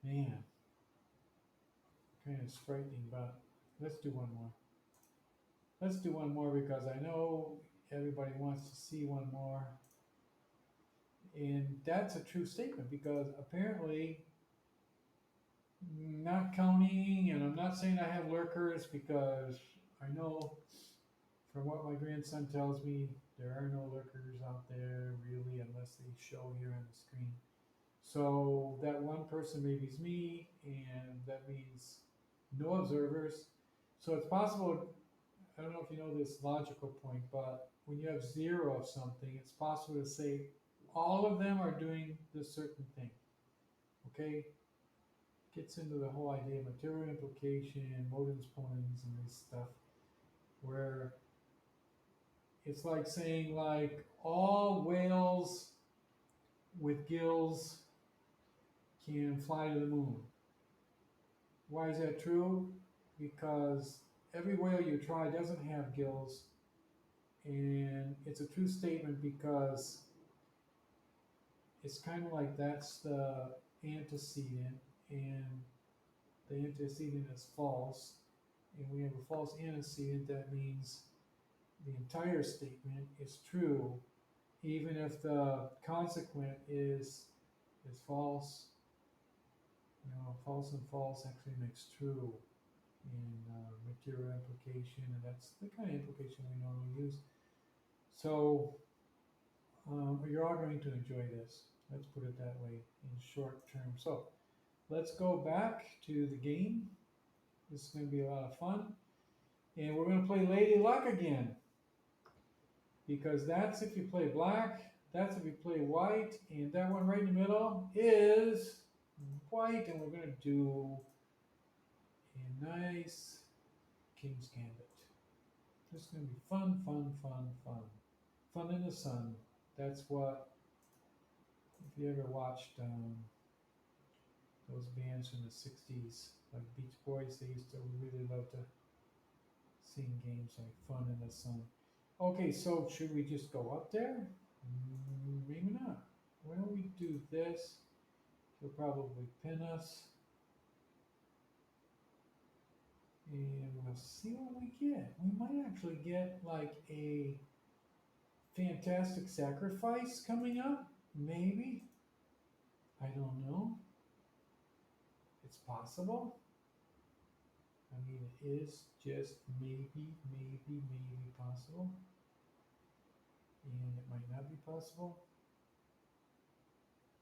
Man, kind of frightening, but let's do one more. Let's do one more because I know everybody wants to see one more. And that's a true statement because apparently, not counting, and I'm not saying I have lurkers because I know from what my grandson tells me, there are no lurkers out there really unless they show here on the screen. So that one person maybe is me, and that means no observers. So it's possible, I don't know if you know this logical point, but when you have zero of something, it's possible to say all of them are doing this certain thing. Okay? Gets into the whole idea of material implication, Modus Ponens, and this stuff, where it's like saying like all whales with gills can fly to the moon. Why is that true? Because every whale you try doesn't have gills, and it's a true statement because it's kind of like that's the antecedent, and the antecedent is false, and we have a false antecedent. That means the entire statement is true, even if the consequent is false. You know, false and false actually makes true in material implication, and that's the kind of implication we normally use. So you're all going to enjoy this. Let's put it that way in short term. So let's go back to the game. This is going to be a lot of fun. And we're going to play Lady Luck again. Because that's if you play black, that's if you play white, and that one right in the middle is white, and we're going to do a nice King's Gambit. This is going to be fun, fun, fun, fun. Fun in the sun. That's what, if you ever watched those bands from the 60s, like Beach Boys, they used to really love to sing games like Fun in the Sun. Okay, so should we just go up there? Maybe not. Why don't we do this? He'll probably pin us. And we'll see what we get. We might actually get like a fantastic sacrifice coming up. Maybe. I don't know. It's possible. I mean, it is just maybe possible. And it might not be possible.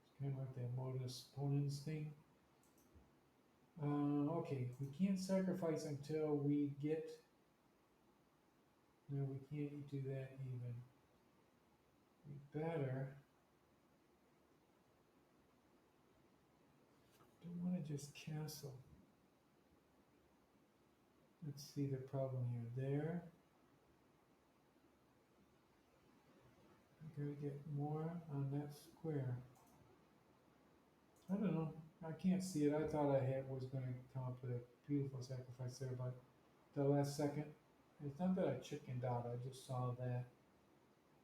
It's kind of like that Modus Ponens thing. Okay, we can't sacrifice until we get. No, we can't do that even. We better. Don't want to just castle. Let's see the problem here. There. I gotta get more on that square. I don't know. I can't see it. I thought I was going to come up with a beautiful sacrifice there, but the last second, it's not that I chickened out. I just saw that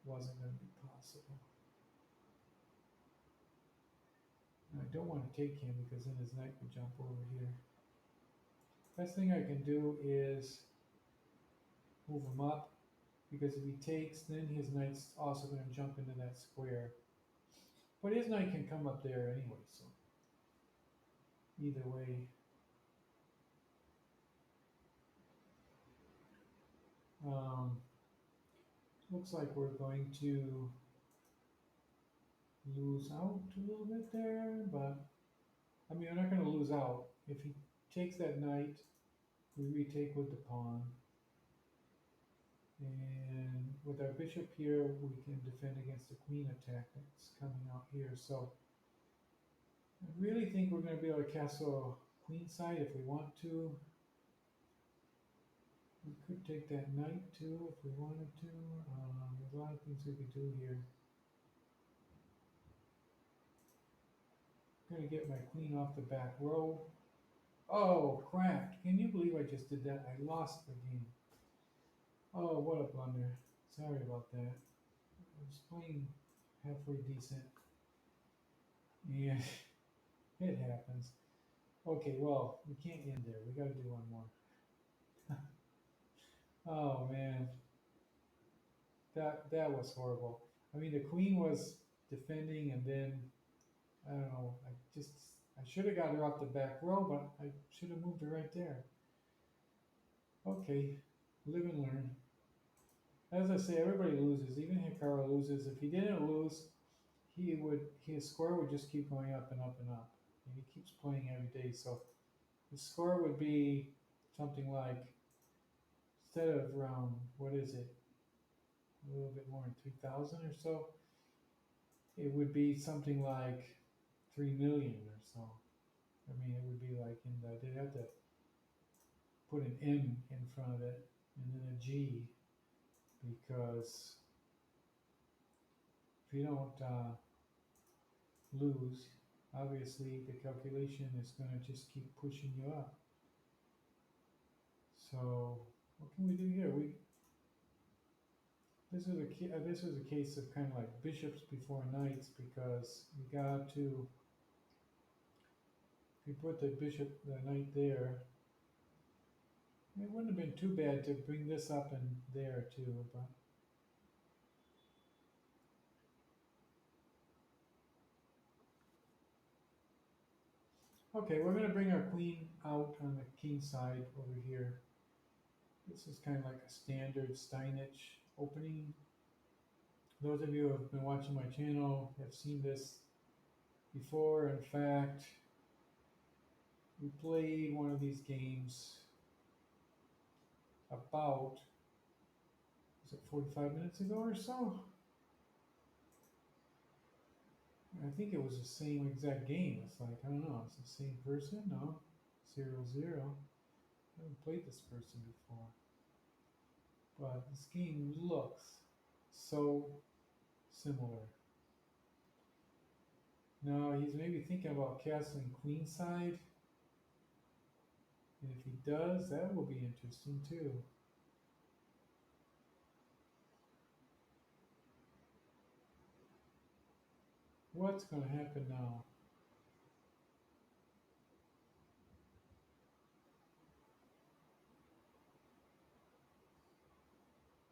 wasn't going to be possible. And I don't want to take him because then his knight would jump over here. Best thing I can do is move him up, because if he takes, then his knight's also going to jump into that square. But his knight can come up there anyway, so either way. Looks like we're going to lose out a little bit there, but I mean, we're not going to lose out. If he takes that knight, we retake with the pawn. And with our bishop here, we can defend against the queen attack that's coming out here. So I really think we're going to be able to castle queenside if we want to. We could take that knight too if we wanted to. There's a lot of things we could do here. gonna get my queen off the back row. Oh crap! Can you believe I just did that? I lost the game. Oh, what a blunder. Sorry about that. I was playing halfway decent. Yeah, it happens. Okay, well, we can't end there. We gotta do one more. Oh man, that was horrible. I mean, the queen was defending, and then I don't know. I should have got her off the back row, but I should have moved her right there. Okay, live and learn. As I say, everybody loses. Even Hikaru loses. If he didn't lose, his score would just keep going up and up and up. And he keeps playing every day, so his score would be something like, instead of around, what is it, a little bit more than 3,000 or so, it would be something like 3 million or so. I mean, it would be like they'd have to put an M in front of it and then a G, because if you don't lose, obviously the calculation is going to just keep pushing you up. So what can we do here? This was a case of kind of like bishops before knights, because you got to, if you put the knight there, it wouldn't have been too bad to bring this up and there too, but okay, we're going to bring our queen out on the king side over here. This is kind of like a standard Steinitch opening. Those of you who have been watching my channel have seen this before. In fact, we played one of these games about, was it 45 minutes ago or so? I think it was the same exact game. It's like, I don't know, it's the same person? No, 0-0. I haven't played this person before. But this game looks so similar. Now he's maybe thinking about castling queenside. And if he does, that will be interesting too. What's going to happen now?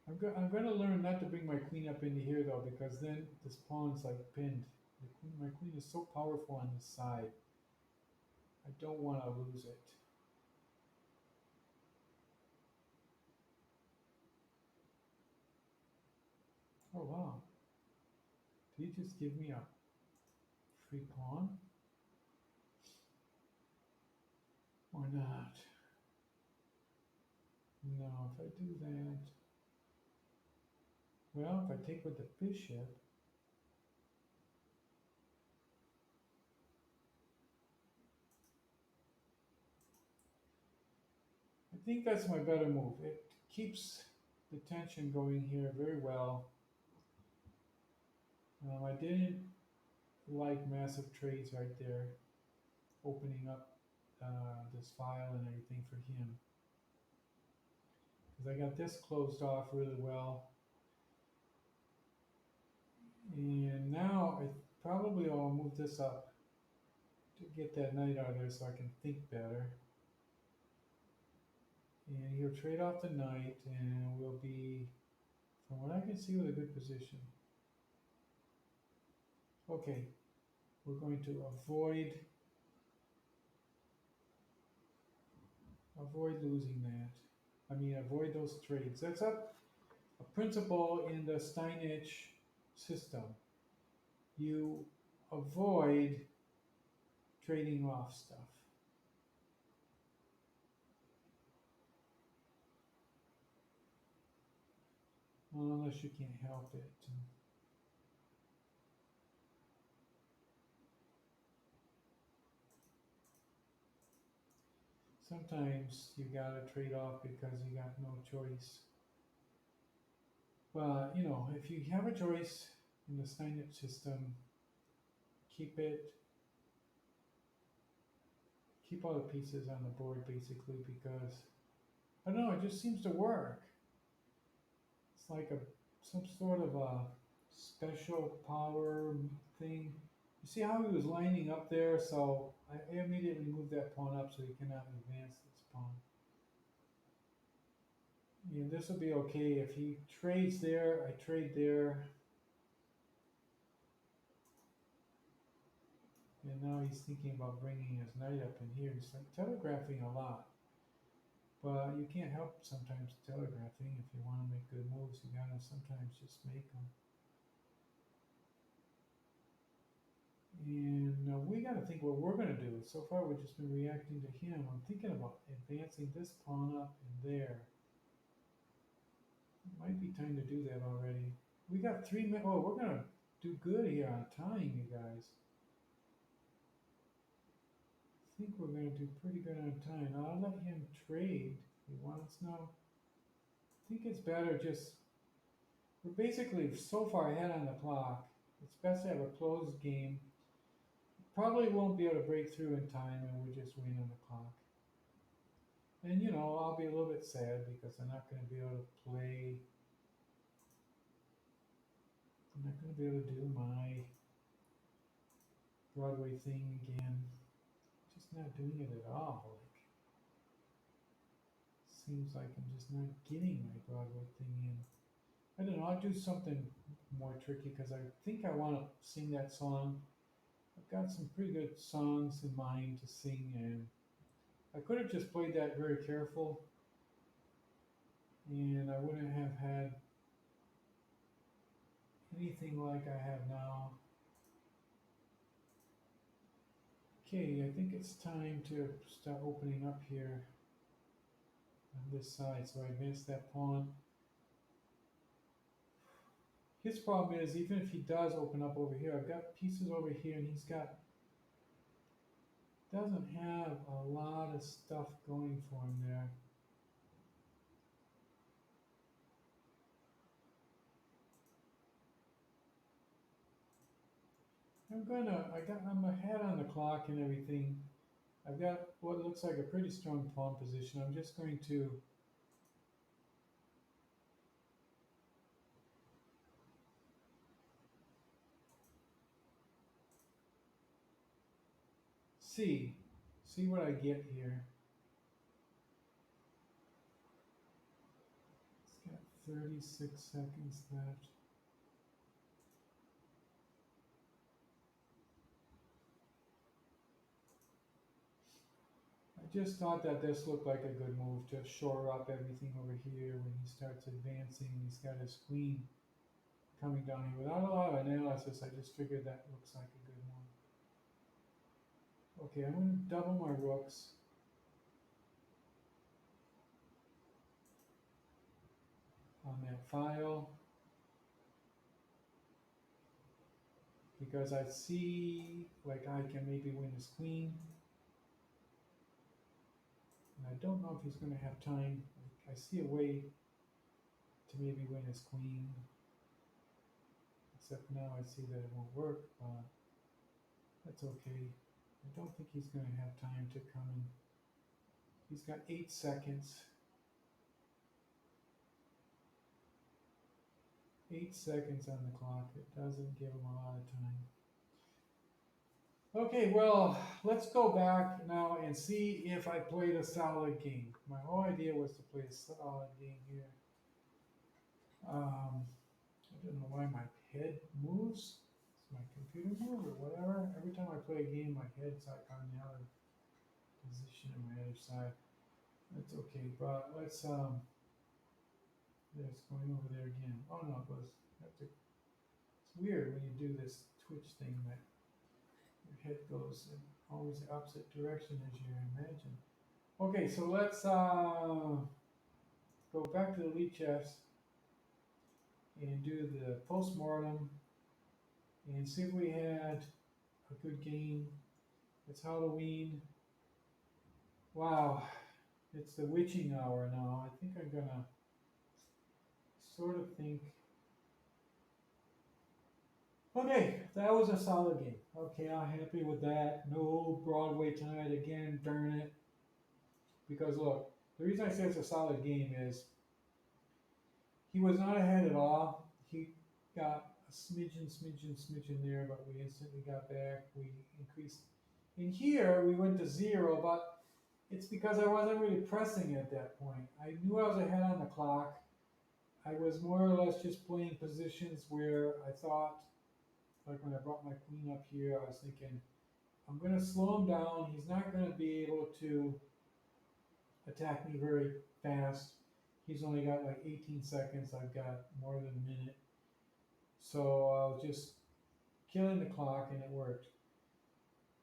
I'm going to learn not to bring my queen up into here though, because then this pawn's like pinned. My queen is so powerful on this side. I don't want to lose it. Oh wow. Did he just give me a free pawn? Or not? No, if I do that. Well, if I take with the bishop. I think that's my better move. It keeps the tension going here very well. I didn't like massive trades right there, opening up this file and everything for him. Because I got this closed off really well. And now I probably will move this up to get that knight out of there so I can think better. And he'll trade off the knight and we'll be, from what I can see, with a good position. Okay, we're going to avoid losing that. I mean, avoid those trades. That's a principle in the Steinitch system. You avoid trading off stuff. Well, unless you can't help it. Sometimes you gotta trade off because you got no choice. But, you know, if you have a choice in the Steinitch system, keep it. keep all the pieces on the board basically because I don't know, it just seems to work. It's like a some sort of a special power thing. You see how he was lining up there? So I immediately moved that pawn up so he cannot advance this pawn. Yeah, this will be okay. If he trades there, I trade there. And now he's thinking about bringing his knight up in here. He's like telegraphing a lot. But you can't help sometimes telegraphing. If you want to make good moves, you gotta sometimes just make them. And we gotta think what we're gonna do. So far, we've just been reacting to him. I'm thinking about advancing this pawn up and there. It might be time to do that already. We got 3 minutes. Oh, we're gonna do good here on time, you guys. I think we're gonna do pretty good on time. Now, I'll let him trade if he wants now. I think it's better just, we're basically so far ahead on the clock. It's best to have a closed game. Probably won't be able to break through in time and we'll just win on the clock. And you know, I'll be a little bit sad because I'm not gonna be able to play. I'm not gonna be able to do my Broadway thing again. Just not doing it at all. Like, seems like I'm just not getting my Broadway thing in. I don't know, I'll do something more tricky because I think I want to sing that song. I've got some pretty good songs in mind to sing, and I could have just played that very careful, and I wouldn't have had anything like I have now. Okay, I think it's time to start opening up here on this side. So I advance that pawn. His problem is, even if he does open up over here, I've got pieces over here, and doesn't have a lot of stuff going for him there. I'm ahead on the clock and everything. I've got what looks like a pretty strong pawn position. I'm just going to see what I get here. It's got 36 seconds left. I just thought that this looked like a good move to shore up everything over here when he starts advancing. He's got his queen coming down here. Without a lot of analysis, I just figured that looks like a good move. Okay, I'm going to double my rooks. On that file. Because I see like I can maybe win his queen. And I don't know if he's going to have time. I see a way to maybe win his queen. Except now I see that it won't work, but that's okay. I don't think he's going to have time to come in. He's got 8 seconds. 8 seconds on the clock. It doesn't give him a lot of time. Okay, well, let's go back now and see if I played a solid game. My whole idea was to play a solid game here. I don't know why my head moves. It's my computer move or whatever. Every time I play a game, my head's like on the other position on my other side. That's okay, but let's yeah, it's going over there again. Oh no, it goes. It's weird when you do this Twitch thing that your head goes in always the opposite direction as you imagine. Okay, so let's go back to the lead chess and do the postmortem and see if we had a good game. It's Halloween. Wow, it's the witching hour now. I think I'm gonna sort of think Okay, that was a solid game. Okay, I'm happy with that. No Broadway tonight again, darn it. Because look, the reason I say it's a solid game is he was not ahead at all. He got a smidgen there, but we instantly got back. We increased. In here, we went to 0, but it's because I wasn't really pressing at that point. I knew I was ahead on the clock. I was more or less just playing positions where I thought, like when I brought my queen up here, I was thinking, I'm going to slow him down. He's not going to be able to attack me very fast. He's only got like 18 seconds. I've got more than a minute. So I was just killing the clock and it worked.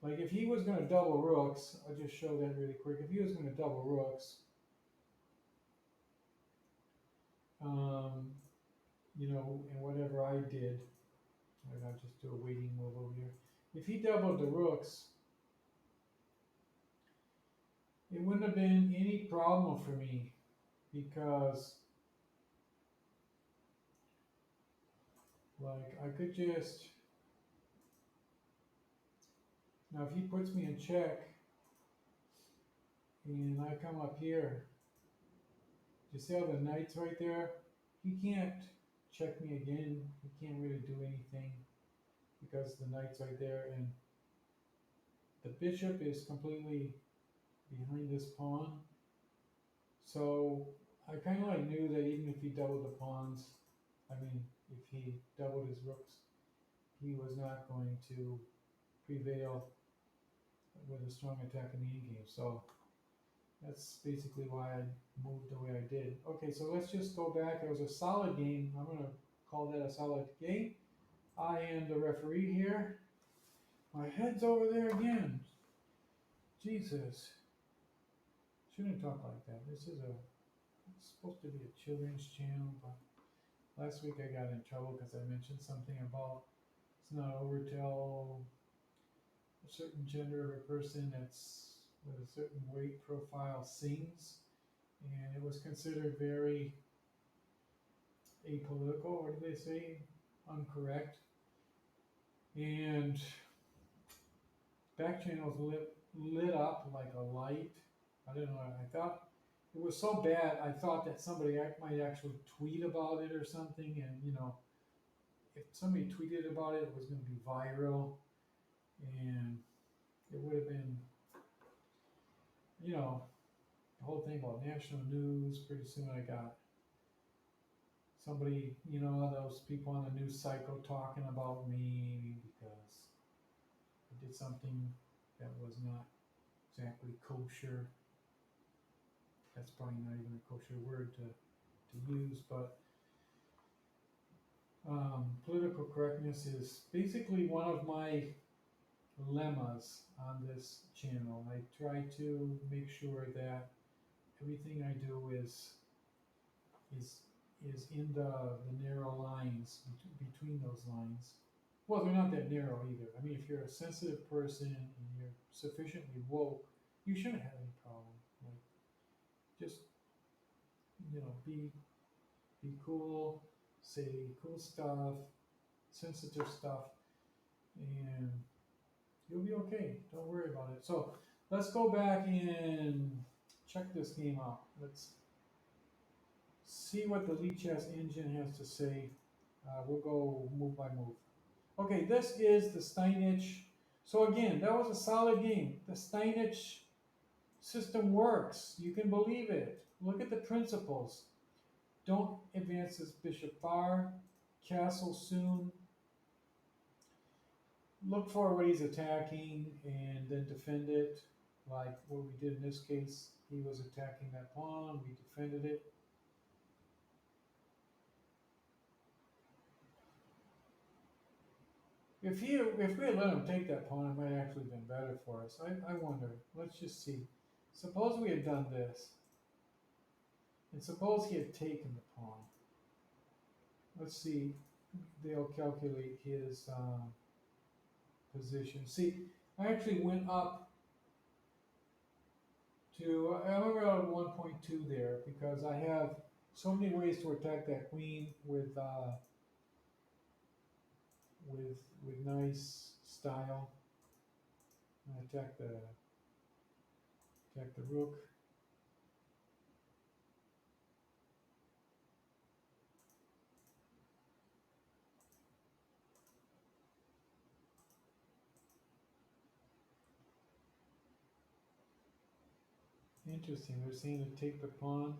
Like if he was going to double rooks, I'll just show that really quick. If he was going to double rooks, um, and whatever I did, I'll just do a waiting move over here. If he doubled the rooks, it wouldn't have been any problem for me because, like, I could just, now if he puts me in check and I come up here, you see how the knight's right there? He can't check me again. He can't really do anything because the knight's right there and the bishop is completely behind this pawn. So I kind of like knew that even if he doubled the pawns, if he doubled his rooks, he was not going to prevail with a strong attack in the endgame. So that's basically why I moved the way I did. Okay, so let's just go back. It was a solid game. I'm going to call that a solid game. I am the referee here. My head's over there again. Jesus. Shouldn't talk like that. This is it's supposed to be a children's channel, but last week I got in trouble because I mentioned something about it's not over till a certain gender of a person that's with a certain weight profile sings, and it was considered very apolitical, what do they say? Incorrect. And back channels lit up like a light. I don't know. I thought it was so bad. I thought that somebody might actually tweet about it or something, and if somebody tweeted about it, it was going to be viral, and it would have been, the whole thing about national news. Pretty soon I got somebody, those people on the news cycle talking about me because I did something that was not exactly kosher. That's probably not even a kosher word to use, but political correctness is basically one of my lemmas on this channel. I try to make sure that everything I do is is in the narrow lines between those lines. Well, they're not that narrow either. I mean, if you're a sensitive person and you're sufficiently woke, you shouldn't have any problem. Like, just be cool, say cool stuff, sensitive stuff, and you'll be okay. Don't worry about it. So let's go back and check this game out. Let's see what the Lead Chess engine has to say. We'll go move by move. Okay, this is the Steinitz. So again, that was a solid game. The Steinitz system works. You can believe it. Look at the principles. Don't advance this bishop far. Castle soon. Look for what he's attacking and then defend it. Like what we did in this case. He was attacking that pawn. We defended it. If we had let him take that pawn, it might actually have been better for us. I wonder. Let's just see. Suppose we had done this. And suppose he had taken the pawn. Let's see. They'll calculate his position. See, I actually went up to, I'm around 1.2 there because I have so many ways to attack that queen with with nice style. Attack the rook. Interesting. They're saying to take the pawn.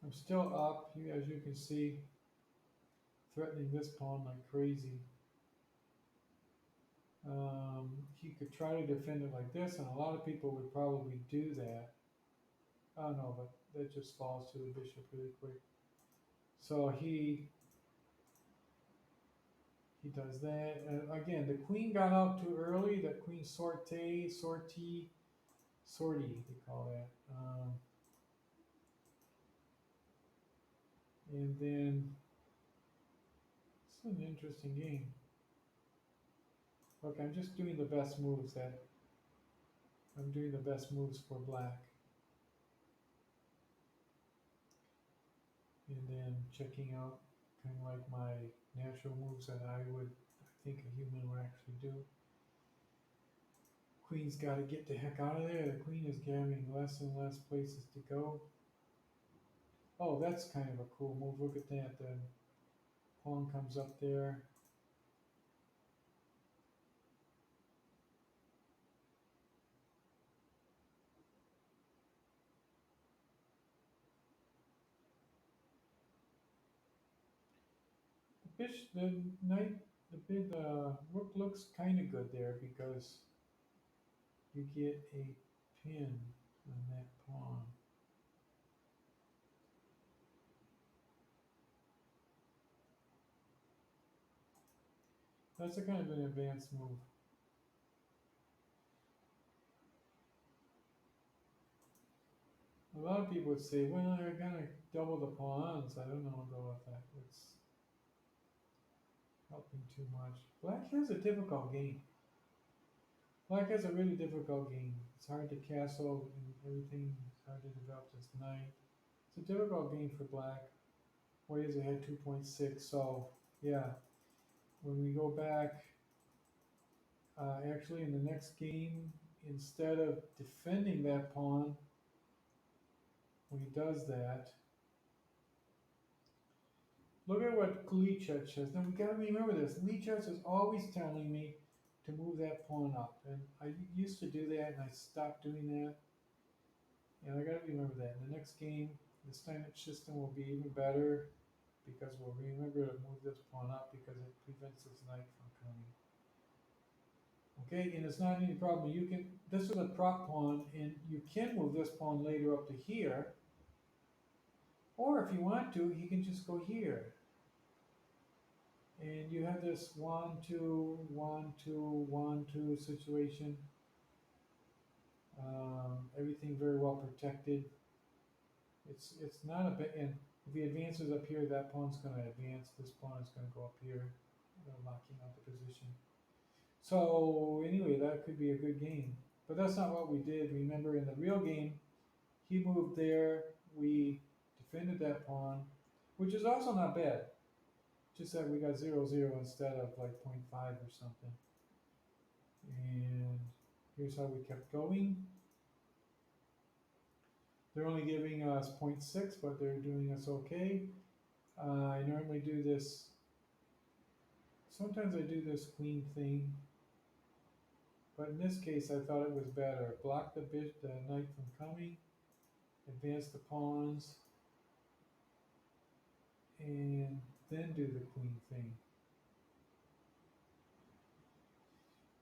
I'm still up, as you can see, threatening this pawn like crazy. He could try to defend it like this, and a lot of people would probably do that. Oh no, but that just falls to the bishop really quick. So he does that. And again, the queen got out too early. That queen sortie, they call that. And then it's an interesting game. Look, I'm just doing the best moves that I'm doing the best moves for black. And then checking out kind of like my natural moves that I think a human would actually do. Queen's got to get the heck out of there. The queen is having less and less places to go. Oh, that's kind of a cool move. Look at that. The pawn comes up there. The knight, the rook looks kind of good there because you get a pin on that pawn. That's a kind of an advanced move. A lot of people would say, well, you're gonna double the pawns. I don't know though if that it's helping too much. Black has a difficult game. Black has a really difficult game. It's hard to castle and everything. It's hard to develop this knight. It's a difficult game for black. White is ahead 2.6. So yeah, when we go back, actually in the next game, instead of defending that pawn, when he does that, look at what Lichess says. Now we gotta remember this. Lichess is always telling me to move that pawn up. And I used to do that and I stopped doing that. And I gotta remember that. In the next game, this time system will be even better because we'll remember to move this pawn up because it prevents this knight from coming. Okay, and it's not any problem. This is a prop pawn and you can move this pawn later up to here. Or if you want to, he can just go here. And you have this 1, 2, 1, 2, 1, 2 situation. Everything very well protected. It's not a bit, and if he advances up here, that pawn's going to advance. This pawn is going to go up here, locking out the position. So anyway, that could be a good game. But that's not what we did. Remember, in the real game, he moved there. We defended that pawn, which is also not bad. Just that we got 0-0 instead of like 0.5 or something. And here's how we kept going. They're only giving us 0.6, but they're doing us okay. I normally do this, sometimes I do this queen thing, but in this case I thought it was better. Block the knight from coming, advance the pawns, and then do the queen thing.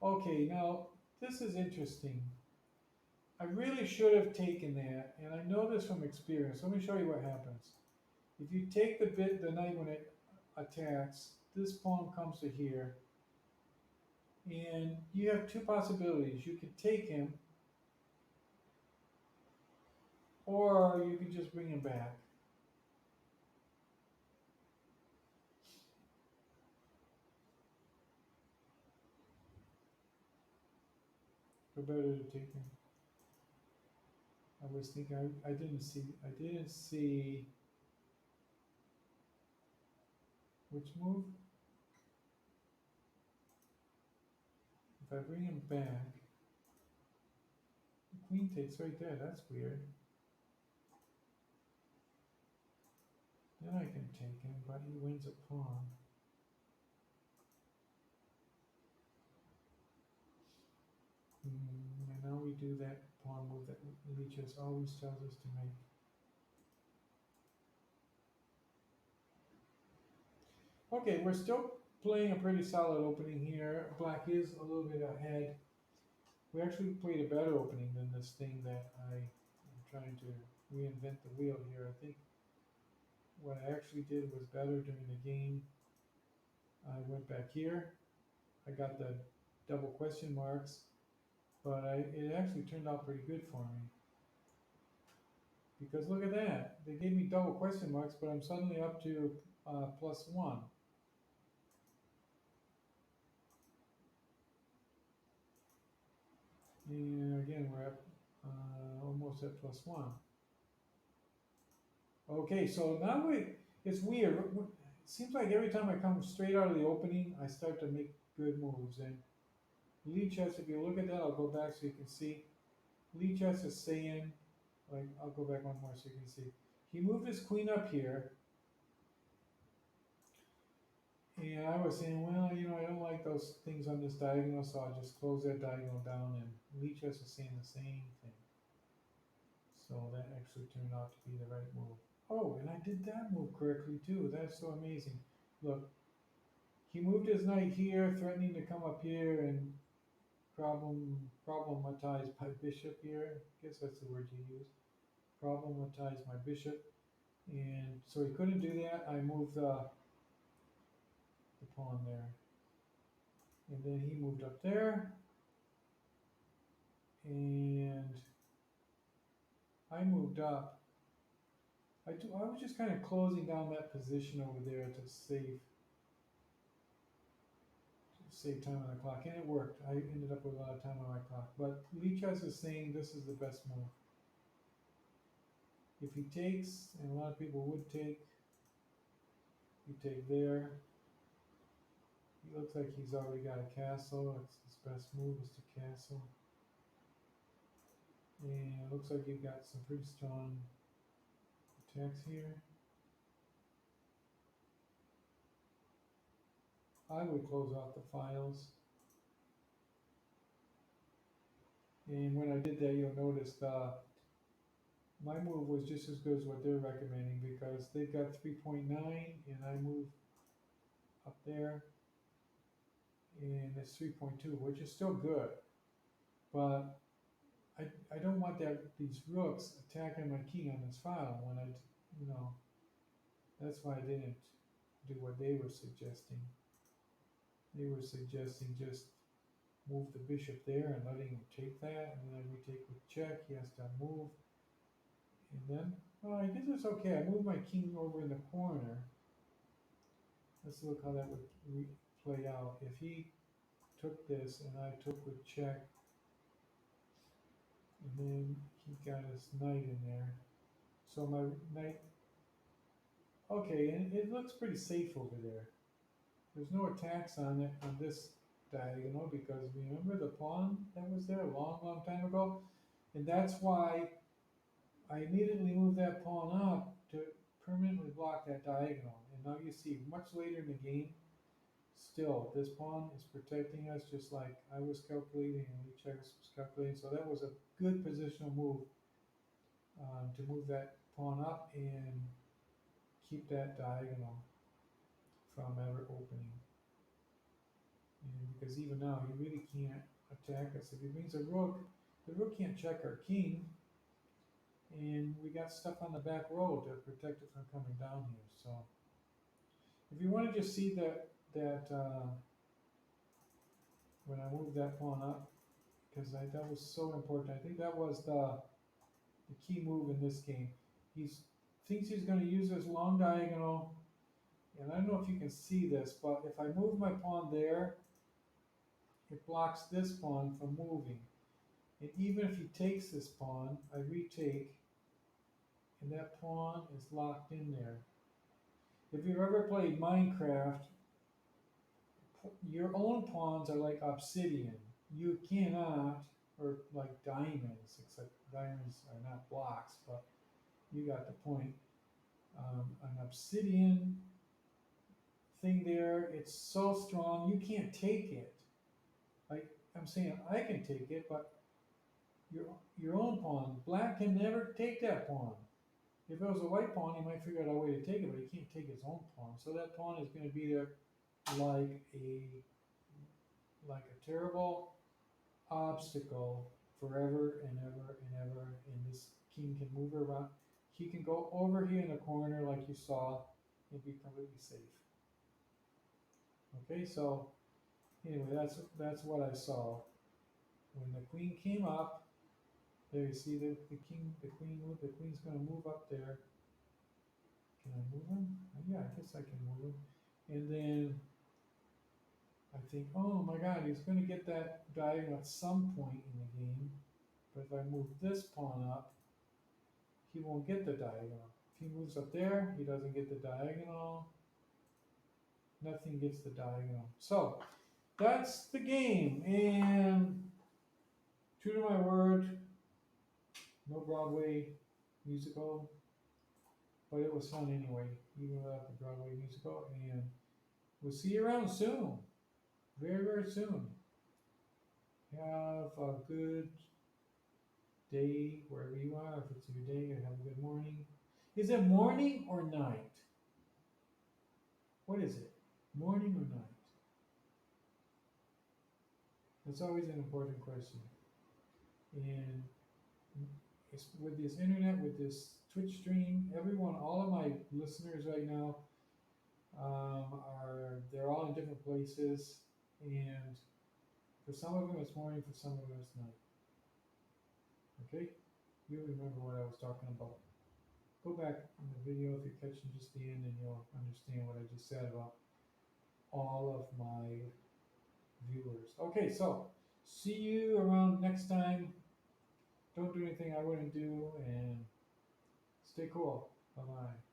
Okay, now this is interesting. I really should have taken that, and I know this from experience. Let me show you what happens. If you take the knight when it attacks, this pawn comes to here, and you have two possibilities. You could take him, or you could just bring him back. So better to take him. I was thinking, I didn't see which move. If I bring him back, the queen takes right there. That's weird. Then I can take him, but he wins a pawn. And now we do that pawn move that Leeches always tells us to make. Okay, we're still playing a pretty solid opening here. Black is a little bit ahead. We actually played a better opening than this thing that I am trying to reinvent the wheel here. I think what I actually did was better during the game. I went back here. I got the double question marks, but it actually turned out pretty good for me. Because look at that. They gave me double question marks, but I'm suddenly up to +1. And again, we're at almost at +1. Okay, so now it's weird. It seems like every time I come straight out of the opening, I start to make good moves. And Leeches, if you look at that, I'll go back so you can see. Leeches is saying, like, I'll go back one more so you can see. He moved his queen up here. And I was saying, well, I don't like those things on this diagonal, so I'll just close that diagonal down. And Leeches is saying the same thing. So that actually turned out to be the right move. Oh, and I did that move correctly too. That's so amazing. Look, he moved his knight here, threatening to come up here and problematize my bishop here. I guess that's the word you use. Problematize my bishop. And so he couldn't do that. I moved the pawn there. And then he moved up there. And I moved up. I was just kind of closing down that position over there to save time on the clock, and it worked. I ended up with a lot of time on my clock. But Leeches is saying this is the best move. If he takes, and a lot of people would take, you take there. He looks like he's already got a castle. It's his best move is to castle. And it looks like you've got some pretty strong attacks here. I would close out the files. And when I did that, you'll notice my move was just as good as what they're recommending because they've got 3.9 and I move up there and it's 3.2, which is still good. But I don't want these rooks attacking my king on this file when that's why I didn't do what they were suggesting. They were suggesting just move the bishop there and letting him take that, and then we take with check, he has to move. And then, well, I guess it's okay. I moved my king over in the corner. Let's look how that would play out. If he took this and I took with check, and then he got his knight in there. So my knight, okay, and it looks pretty safe over there. There's no attacks on it on this diagonal because remember the pawn that was there a long, long time ago? And that's why I immediately moved that pawn up to permanently block that diagonal. And now you see, much later in the game, still, this pawn is protecting us just like I was calculating and Leeches was calculating. So that was a good positional move to move that pawn up and keep that diagonal from ever opening. And because even now, he really can't attack us. If he brings a rook, the rook can't check our king. And we got stuff on the back row to protect it from coming down here. So if you want to just see that when I moved that pawn up, because that was so important. I think that was the key move in this game. He thinks he's going to use this long diagonal, and I don't know if you can see this, but if I move my pawn there, it blocks this pawn from moving. And even if he takes this pawn, I retake, and that pawn is locked in there. If you've ever played Minecraft, your own pawns are like obsidian. You cannot, or like diamonds, except diamonds are not blocks, but you got the point. An obsidian thing there, it's so strong, you can't take it. Like I'm saying, I can take it, but your own pawn, black can never take that pawn. If it was a white pawn, he might figure out a way to take it, but he can't take his own pawn. So that pawn is going to be there like a like a terrible obstacle forever and ever and ever. And this king can move around. He can go over here in the corner like you saw and be completely safe. Okay, so anyway, that's what I saw. When the queen came up, there you see the king, the queen move. The queen's going to move up there. Can I move him? Yeah, I guess I can move him. And then I think, oh my God, he's going to get that diagonal at some point in the game. But if I move this pawn up, he won't get the diagonal. If he moves up there, he doesn't get the diagonal. Nothing gets the diagonal. So that's the game. And true to my word, no Broadway musical, but it was fun anyway, even without the Broadway musical. And we'll see you around soon, very, very soon. Have a good day wherever you are. If it's your day, have a good morning. Is it morning or night? What is it? Morning or night? That's always an important question. And it's, with this internet, with this Twitch stream, everyone, all of my listeners right now, they're all in different places, and for some of them it's morning, for some of them it's night. Okay, you remember what I was talking about. Go back in the video if you're catching just the end, and you'll understand what I just said about all of my viewers. Okay, so see you around next time. Don't do anything I wouldn't do, and stay cool. Bye bye.